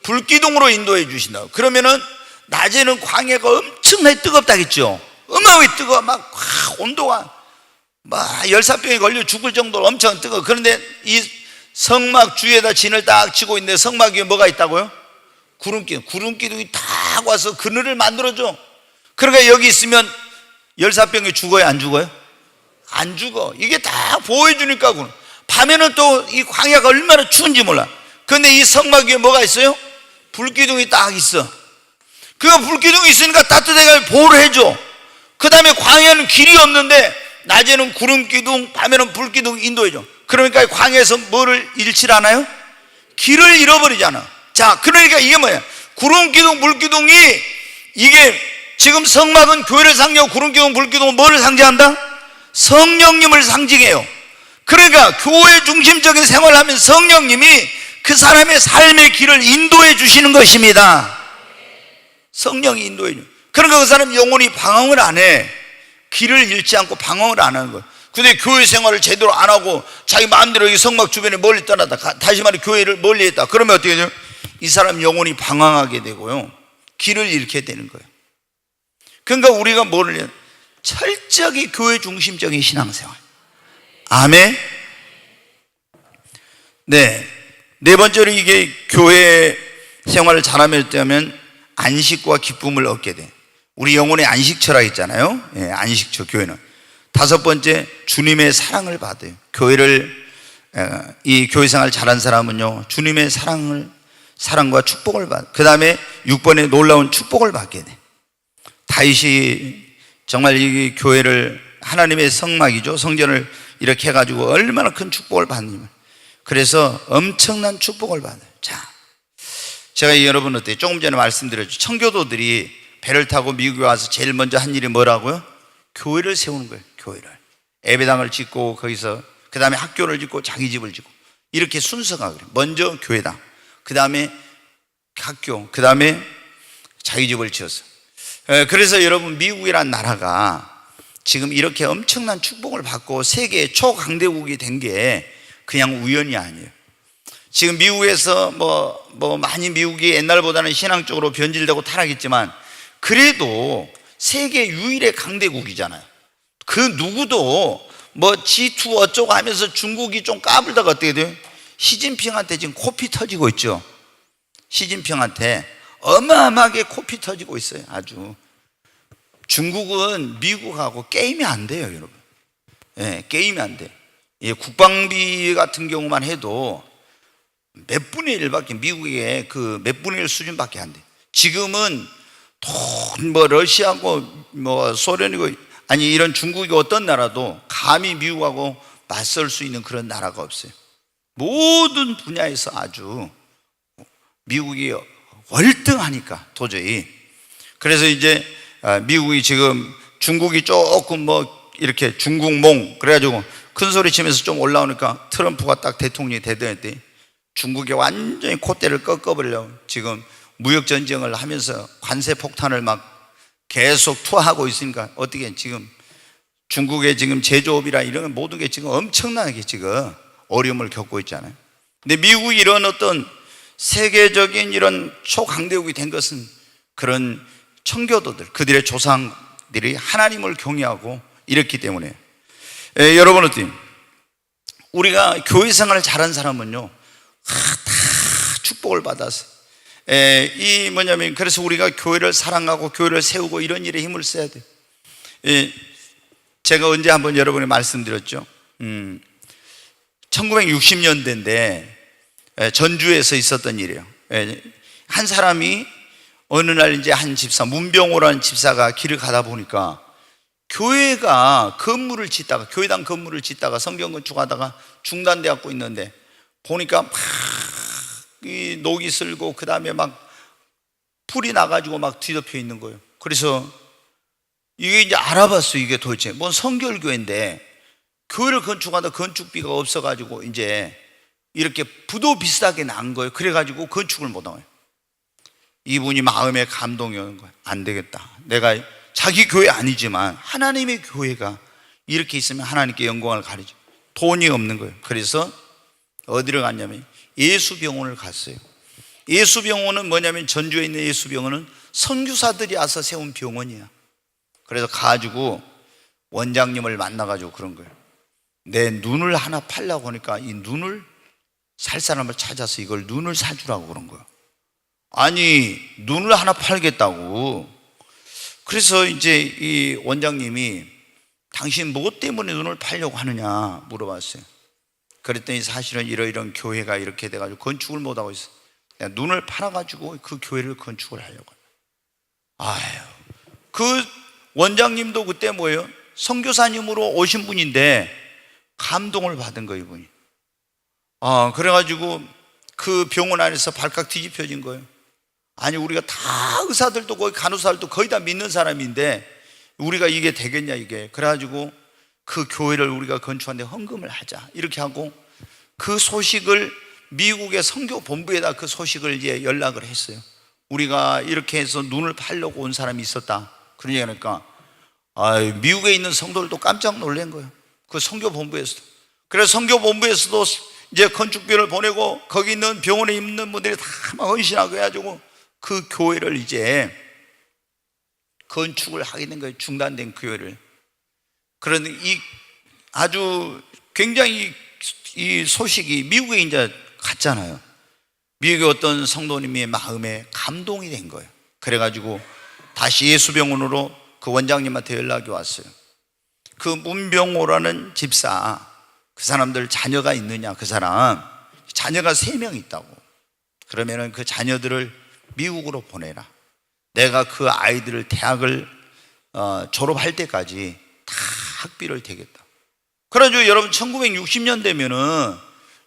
불기둥으로 인도해 주신다. 그러면은 낮에는 광야가 엄청나게 뜨겁다겠죠. 어마어마하게 뜨거워. 막 온도가 막 열사병에 걸려 죽을 정도로 엄청 뜨거워. 그런데 이 성막 주위에다 진을 딱 치고 있는데, 성막 위에 뭐가 있다고요? 구름기둥이 딱 와서 그늘을 만들어줘. 그러니까 여기 있으면 열사병에 죽어요, 안 죽어요? 안 죽어. 이게 다 보호해 주니까. 밤에는 또 이 광야가 얼마나 추운지 몰라. 그런데 이 성막 위에 뭐가 있어요? 불기둥이 딱 있어. 그 불기둥이 있으니까 따뜻하게 보호를 해줘. 그 다음에 광야는 길이 없는데 낮에는 구름기둥, 밤에는 불기둥 인도해줘. 그러니까 광야에서 뭐를 잃지 않아요? 길을 잃어버리잖아. 자, 그러니까 이게 뭐야? 구름기둥, 불기둥이, 이게 지금 성막은 교회를 상징하고 구름기둥, 불기둥은 뭐를 상징한다? 성령님을 상징해요. 그러니까 교회 중심적인 생활을 하면 성령님이 그 사람의 삶의 길을 인도해 주시는 것입니다. 성령이 인도해 줘. 그러니까 그 사람 영혼이 방황을 안 해. 길을 잃지 않고 방황을 안 하는 거예요. 근데 교회 생활을 제대로 안 하고 자기 마음대로 이 성막 주변에 멀리 떠나다, 다시 말해 교회를 멀리 했다. 그러면 어떻게 돼요? 이 사람 영혼이 방황하게 되고요, 길을 잃게 되는 거예요. 그러니까 우리가 뭐를 해요? 철저하게 교회 중심적인 신앙생활. 아멘. 네 번째로, 이게 교회 생활을 잘하면 안식과 기쁨을 얻게 돼. 우리 영혼의 안식처라 했잖아요. 예, 안식처 교회는. 다섯 번째, 주님의 사랑을 받아요. 이 교회 생활 잘한 사람은요, 주님의 사랑과 축복을 받아. 그 다음에 6번에 놀라운 축복을 받게 돼. 다윗이 정말 이 교회를, 하나님의 성막이죠, 성전을 이렇게 해가지고 얼마나 큰 축복을 받느냐. 그래서 엄청난 축복을 받아요. 자, 제가 여러분 어때요? 조금 전에 말씀드렸죠. 청교도들이 배를 타고 미국에 와서 제일 먼저 한 일이 뭐라고요? 교회를 세우는 거예요. 교회를, 예배당을 짓고, 거기서 그 다음에 학교를 짓고 자기 집을 짓고, 이렇게 순서가 그래요. 먼저 교회당, 그 다음에 학교, 그 다음에 자기 집을 지었어요. 그래서 여러분, 미국이란 나라가 지금 이렇게 엄청난 축복을 받고 세계 초강대국이 된 게 그냥 우연이 아니에요. 지금 미국에서 많이 미국이 옛날보다는 신앙적으로 변질되고 타락했지만, 그래도 세계 유일의 강대국이잖아요. 그 누구도 G2 어쩌고 하면서 중국이 좀 까불다가 어떻게 돼요? 시진핑한테 지금 코피 터지고 있죠. 시진핑한테 어마어마하게 코피 터지고 있어요. 아주. 중국은 미국하고 게임이 안 돼요, 여러분. 예, 게임이 안 돼. 예, 국방비 같은 경우만 해도 몇 분의 1밖에, 미국의 그 몇 분의 1 수준밖에 안 돼. 지금은 러시아고 소련이고, 아니 이런 중국이 어떤 나라도 감히 미국하고 맞설 수 있는 그런 나라가 없어요. 모든 분야에서 아주 미국이 월등하니까 도저히. 그래서 이제 미국이 지금 중국이 조금 이렇게 중국몽 그래가지고 큰 소리 치면서 좀 올라오니까 트럼프가 딱 대통령이 되더니 중국이 완전히 콧대를 꺾어버리려고 지금 무역전쟁을 하면서 관세 폭탄을 막 계속 투하하고 있으니까, 어떻게 지금 중국의 지금 제조업이라 이런 모든 게 지금 엄청나게 지금 어려움을 겪고 있잖아요. 근데 미국이 이런 어떤 세계적인 이런 초강대국이 된 것은 그런 청교도들, 그들의 조상들이 하나님을 경외하고 이랬기 때문에. 여러분 어때요? 우리가 교회 생활을 잘한 사람은요, 다 축복을 받았어요. 그래서 우리가 교회를 사랑하고 교회를 세우고 이런 일에 힘을 써야 돼요. 제가 언제 한번 여러분이 말씀드렸죠. 1960년대인데 전주에서 있었던 일이에요. 한 사람이 어느 날 이제 한 집사, 문병호라는 집사가 길을 가다 보니까 교회가 건물을 짓다가, 교회당 건물을 짓다가 성경 건축하다가 중단돼 갖고 있는데, 보니까 막 이 녹이 슬고 그 다음에 막 풀이 나가지고 막 뒤덮여 있는 거예요. 그래서 이게 이제 알아봤어요. 이게 도대체 뭔 성결교회인데 교회를 건축하다 건축비가 없어가지고 이제 이렇게 부도 비슷하게 난 거예요. 그래가지고 건축을 못 하고요. 이분이 마음에 감동이 오는 거예요. 안 되겠다. 내가 자기 교회 아니지만 하나님의 교회가 이렇게 있으면 하나님께 영광을 가리죠. 돈이 없는 거예요. 그래서 어디를 갔냐면 예수병원을 갔어요. 예수병원은 뭐냐면 전주에 있는 예수병원은 선교사들이 와서 세운 병원이야. 그래서 가지고 원장님을 만나가지고 그런 거예요. 내 눈을 하나 팔려고 하니까 이 눈을 살 사람을 찾아서 이걸 눈을 사주라고 그런 거예요. 아니, 눈을 하나 팔겠다고. 그래서 이제 이 원장님이 당신 뭐 때문에 눈을 팔려고 하느냐 물어봤어요. 그랬더니 사실은 이런 교회가 이렇게 돼가지고 건축을 못하고 있어. 내가 눈을 팔아가지고 그 교회를 건축을 하려고. 아유, 그 원장님도 그때 뭐예요? 선교사님으로 오신 분인데 감동을 받은 거예요, 이분이. 그래가지고 그 병원 안에서 발칵 뒤집혀진 거예요. 아니, 우리가 다 의사들도 거의 간호사들도 거의 다 믿는 사람인데 우리가 이게 되겠냐 이게. 그래가지고 그 교회를 우리가 건축하는데 헌금을 하자 이렇게 하고 그 소식을 미국의 선교 본부에다 그 소식을 이제 연락을 했어요. 우리가 이렇게 해서 눈을 팔려고 온 사람이 있었다. 그런 얘기하니까 미국에 있는 성도들도 깜짝 놀란 거예요. 그 선교 본부에서도. 그래서 선교 본부에서도 이제 건축비를 보내고 거기 있는 병원에 있는 분들이 다 막 헌신하고 해가지고 그 교회를 이제 건축을 하게 된 거예요. 중단된 교회를. 그런데 이 아주 굉장히 이 소식이 미국에 이제 갔잖아요. 미국의 어떤 성도님의 마음에 감동이 된 거예요. 그래가지고 다시 예수병원으로 그 원장님한테 연락이 왔어요. 그 문병호라는 집사, 그 사람들 자녀가 있느냐, 그 사람 자녀가 3명 있다고. 그러면은 그 자녀들을 미국으로 보내라. 내가 그 아이들을 대학을 졸업할 때까지 다 학비를 대겠다. 그래가지고 여러분 1960년 되면은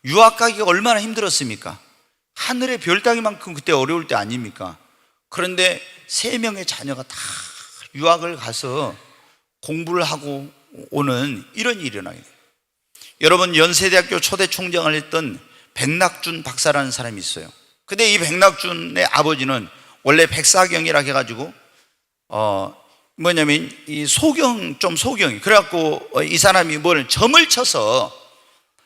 유학 가기가 얼마나 힘들었습니까? 하늘의 별 따기만큼 그때 어려울 때 아닙니까? 그런데 3명의 자녀가 다 유학을 가서 공부를 하고 오는 이런 일이 일어나게 돼요. 여러분, 연세대학교 초대 총장을 했던 백낙준 박사라는 사람이 있어요. 근데 이 백낙준의 아버지는 원래 백사경이라 해가지고 뭐냐면 이 소경이 그래갖고 이 사람이 뭘 점을 쳐서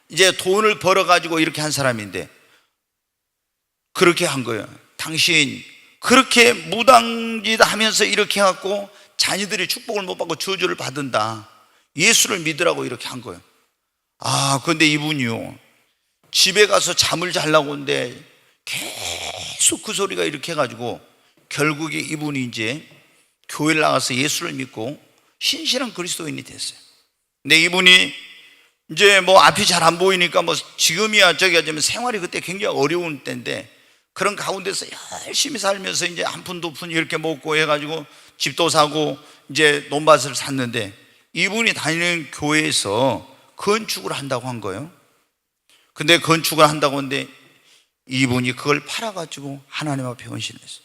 이제 돈을 벌어가지고 이렇게 한 사람인데 그렇게 한 거예요. 당신 그렇게 무당짓 하면서 이렇게 해갖고 자녀들이 축복을 못 받고 저주를 받은다. 예수를 믿으라고 이렇게 한 거예요. 근데 이분이요, 집에 가서 잠을 자려고 하는데 계속 그 소리가 이렇게 해가지고 결국에 이분이 이제 교회를 나가서 예수를 믿고 신실한 그리스도인이 됐어요. 근데 이분이 이제 뭐 앞이 잘 안 보이니까 뭐 지금이야 저기 하자면 생활이 그때 굉장히 어려운 때인데 그런 가운데서 열심히 살면서 이제 한 푼 두 푼 이렇게 먹고 해가지고 집도 사고 이제 논밭을 샀는데 이분이 다니는 교회에서 건축을 한다고 한 거예요. 근데 건축을 한다고 하는데 이분이 그걸 팔아가지고 하나님 앞에 헌신했어요.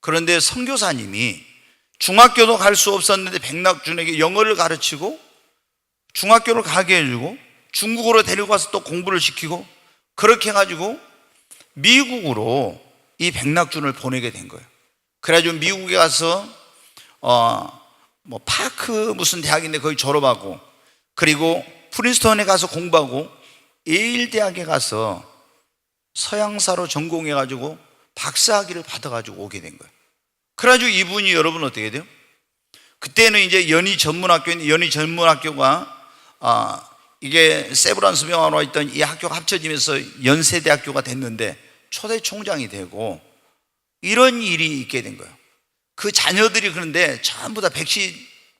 그런데 선교사님이 중학교도 갈 수 없었는데 백낙준에게 영어를 가르치고 중학교를 가게 해주고 중국으로 데리고 가서 또 공부를 시키고 그렇게 해가지고 미국으로 이 백낙준을 보내게 된 거예요. 그래가지고 미국에 가서 뭐 파크 무슨 대학인데 거기 졸업하고 그리고 프린스턴에 가서 공부하고 예일 대학에 가서 서양사로 전공해가지고 박사학위를 받아가지고 오게 된 거예요. 그래가지고 이분이 여러분 어떻게 돼요? 그때는 이제 연희 전문학교인데 연희 전문학교가 이게 세브란스 병원으로 있던 이 학교가 합쳐지면서 연세대학교가 됐는데 초대 총장이 되고 이런 일이 있게 된 거예요. 그 자녀들이 그런데 전부 다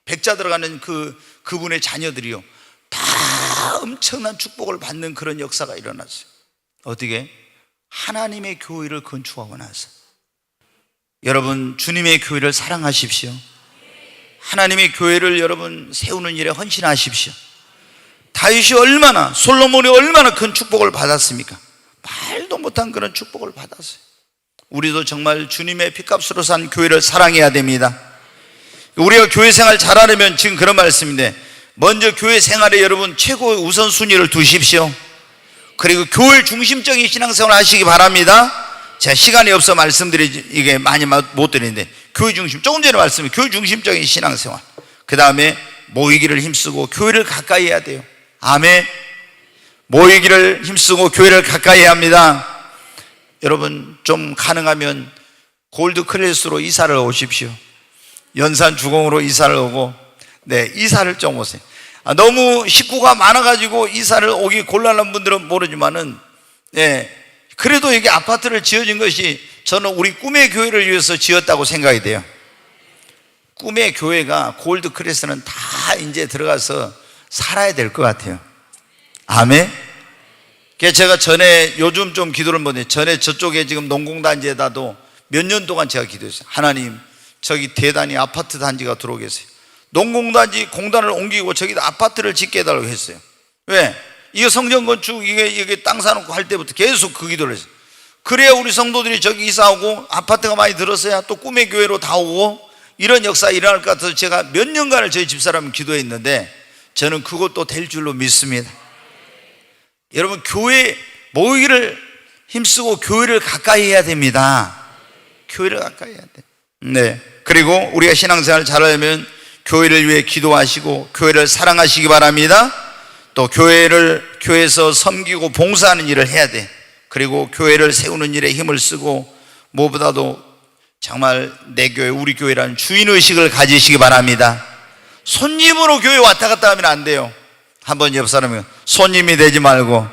백자 들어가는 그분의 자녀들이요 다 엄청난 축복을 받는 그런 역사가 일어났어요. 어떻게? 하나님의 교회를 건축하고 나서. 여러분, 주님의 교회를 사랑하십시오. 하나님의 교회를 여러분 세우는 일에 헌신하십시오. 다윗이 얼마나, 솔로몬이 얼마나 큰 축복을 받았습니까? 말도 못한 그런 축복을 받았어요. 우리도 정말 주님의 피값으로 산 교회를 사랑해야 됩니다. 우리가 교회 생활 잘하려면 지금 그런 말씀인데 먼저 교회 생활에 여러분 최고의 우선순위를 두십시오. 그리고 교회 중심적인 신앙생활을 하시기 바랍니다. 제가 시간이 없어 말씀드리기 이게 많이 못 드리는데 교회 중심, 조금 전에 말씀해 교회 중심적인 신앙생활. 그 다음에 모이기를 힘쓰고 교회를 가까이 해야 돼요. 아멘. 모이기를 힘쓰고 교회를 가까이 해야 합니다. 여러분 좀 가능하면 골드 클래스로 이사를 오십시오. 연산 주공으로 이사를 오고, 이사를 좀 오세요. 너무 식구가 많아가지고 이사를 오기 곤란한 분들은 모르지만은, 그래도 여기 아파트를 지어진 것이 저는 우리 꿈의 교회를 위해서 지었다고 생각이 돼요. 꿈의 교회가 골드 클래스는 다 이제 들어가서 살아야 될 것 같아요. 아멘. 제가 전에 요즘 좀 기도를 못해요. 전에 저쪽에 지금 농공단지에다도 몇 년 동안 제가 기도했어요. 하나님, 저기 대단히 아파트 단지가 들어오게 했어요. 농공단지 공단을 옮기고 저기다 아파트를 짓게 해달라고 했어요. 왜? 이게 성전 건축, 이게 땅 사놓고 할 때부터 계속 그 기도를 했어요. 그래야 우리 성도들이 저기 이사오고 아파트가 많이 들었어야 또 꿈의 교회로 다 오고 이런 역사가 일어날 것 같아서 제가 몇 년간을 저희 집사람은 기도했는데 저는 그것도 될 줄로 믿습니다. 여러분, 교회 모이기를 힘쓰고 교회를 가까이 해야 됩니다. 교회를 가까이 해야 돼. 그리고 우리가 신앙생활을 잘하려면 교회를 위해 기도하시고 교회를 사랑하시기 바랍니다. 또 교회에서 섬기고 봉사하는 일을 해야 돼. 그리고 교회를 세우는 일에 힘을 쓰고 무엇보다도 정말 내 교회, 우리 교회라는 주인의식을 가지시기 바랍니다. 손님으로 교회 왔다 갔다 하면 안 돼요. 한번 옆 사람이 손님이 되지 말고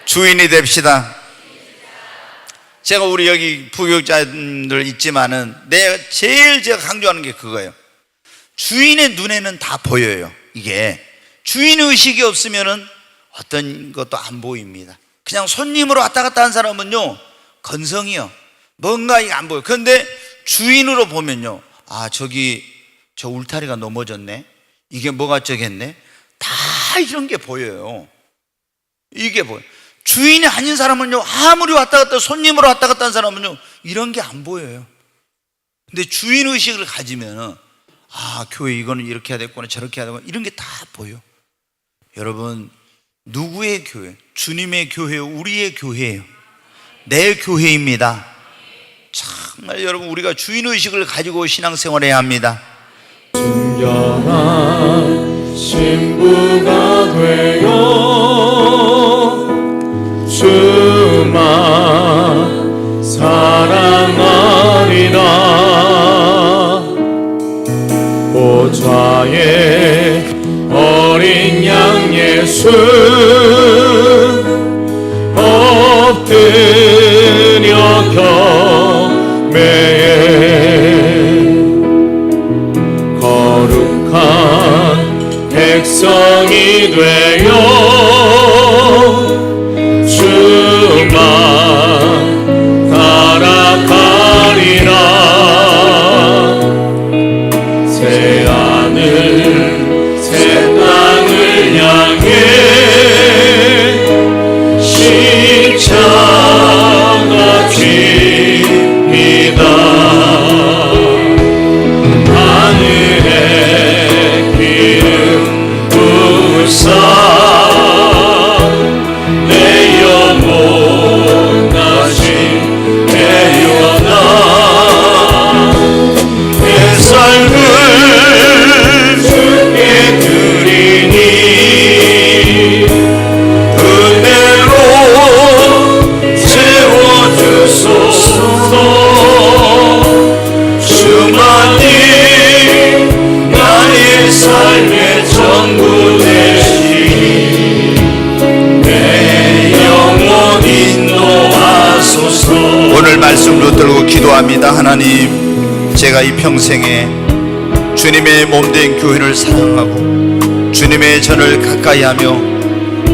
주인이 됩시다. 제가 우리 여기 부교육자들 있지만은 제가 강조하는 게 그거예요. 주인의 눈에는 다 보여요. 이게 주인의식이 없으면은 어떤 것도 안 보입니다. 그냥 손님으로 왔다 갔다 한 사람은요, 건성이요, 뭔가 이게 안 보여요. 그런데 주인으로 보면요, 저기 저 울타리가 넘어졌네, 이게 뭐가 저겠네, 다 이런 게 보여요. 이게 보여요. 주인이 아닌 사람은요, 아무리 왔다 갔다 손님으로 왔다 갔다 한 사람은요, 이런 게 안 보여요. 근데 주인의식을 가지면은 교회 이거는 이렇게 해야 되겠구나, 저렇게 해야 되겠구나, 이런 게 다 보여. 여러분, 누구의 교회? 주님의 교회요, 우리의 교회예요. 내 교회입니다. 정말 여러분, 우리가 주인의식을 가지고 신앙생활해야 합니다. 순결한 신부가 되어 주만 사랑하리라. 보좌에 어린 양 예수 엎드려 경배해. 거룩한 백성이 되어 주만 따라가리라. 새 하늘 새 땅을 향해 십자가 집니다. 하늘의 기름 부으사 내 영혼 다시 태어나 내 삶을 주께 드리니 은혜로 채워주소서. 주만이 나의 삶의 전부 되시니 내 영혼 인도하소서. 오늘 말씀 붙들고 기도합니다. 하나님, 제가 이 평생에 주님의 몸된 교회를 사랑하고 주님의 전을 가까이 하며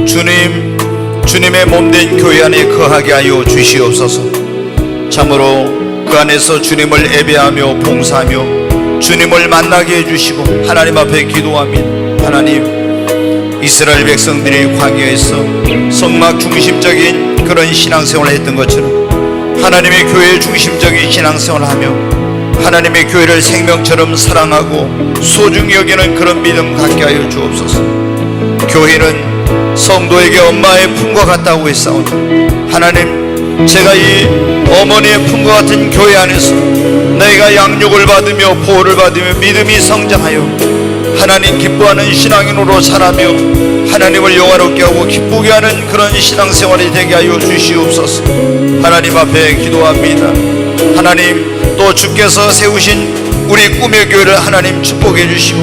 주님의 몸된 교회 안에 거하게 하여 주시옵소서. 참으로 그 안에서 주님을 예배하며 봉사하며 주님을 만나게 해주시고 하나님 앞에 기도합니다. 하나님, 이스라엘 백성들이 광야에서 성막 중심적인 그런 신앙생활을 했던 것처럼 하나님의 교회 중심적인 신앙생활을 하며 하나님의 교회를 생명처럼 사랑하고 소중히 여기는 그런 믿음 갖게 하여 주옵소서. 교회는 성도에게 엄마의 품과 같다고 했사오니 하나님, 제가 이 어머니의 품과 같은 교회 안에서 내가 양육을 받으며 보호를 받으며 믿음이 성장하여 하나님 기뻐하는 신앙인으로 자라며 하나님을 영화롭게 하고 기쁘게 하는 그런 신앙생활이 되게 하여 주시옵소서. 하나님 앞에 기도합니다. 하나님, 또 주께서 세우신 우리 꿈의 교회를 하나님 축복해 주시고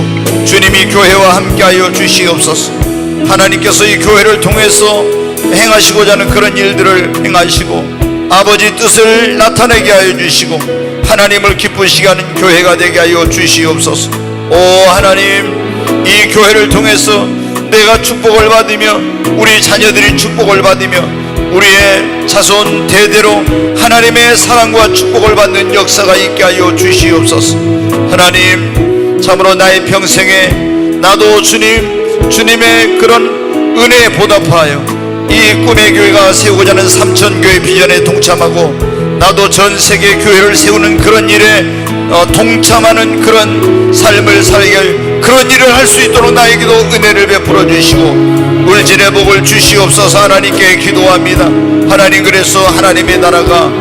주님이 교회와 함께하여 주시옵소서. 하나님께서 이 교회를 통해서 행하시고자 하는 그런 일들을 행하시고 아버지 뜻을 나타내게 하여 주시고 하나님을 기쁘시게 하는 교회가 되게 하여 주시옵소서. 오 하나님, 이 교회를 통해서 내가 축복을 받으며 우리 자녀들이 축복을 받으며 우리의 자손 대대로 하나님의 사랑과 축복을 받는 역사가 있게 하여 주시옵소서. 하나님, 참으로 나의 평생에 나도 주님의 그런 은혜에 보답하여 이 꿈의 교회가 세우고자 하는 삼천교회 비전에 동참하고 나도 전 세계 교회를 세우는 그런 일에 동참하는 그런 삶을 살게 할 그런 일을 할 수 있도록 나에게도 은혜를 베풀어 주시고 울진의 복을 주시옵소서. 하나님께 기도합니다. 하나님, 그래서 하나님의 나라가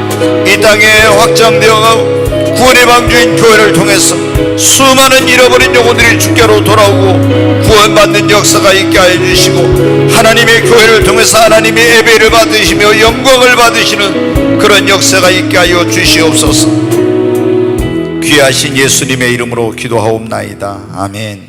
이 땅에 확장되어가고 구원의 방주인 교회를 통해서 수많은 잃어버린 영혼들이 주께로 돌아오고 구원받는 역사가 있게 하여 주시고 하나님의 교회를 통해서 하나님의 예배를 받으시며 영광을 받으시는 그런 역사가 있게 하여 주시옵소서. 귀하신 예수님의 이름으로 기도하옵나이다. 아멘.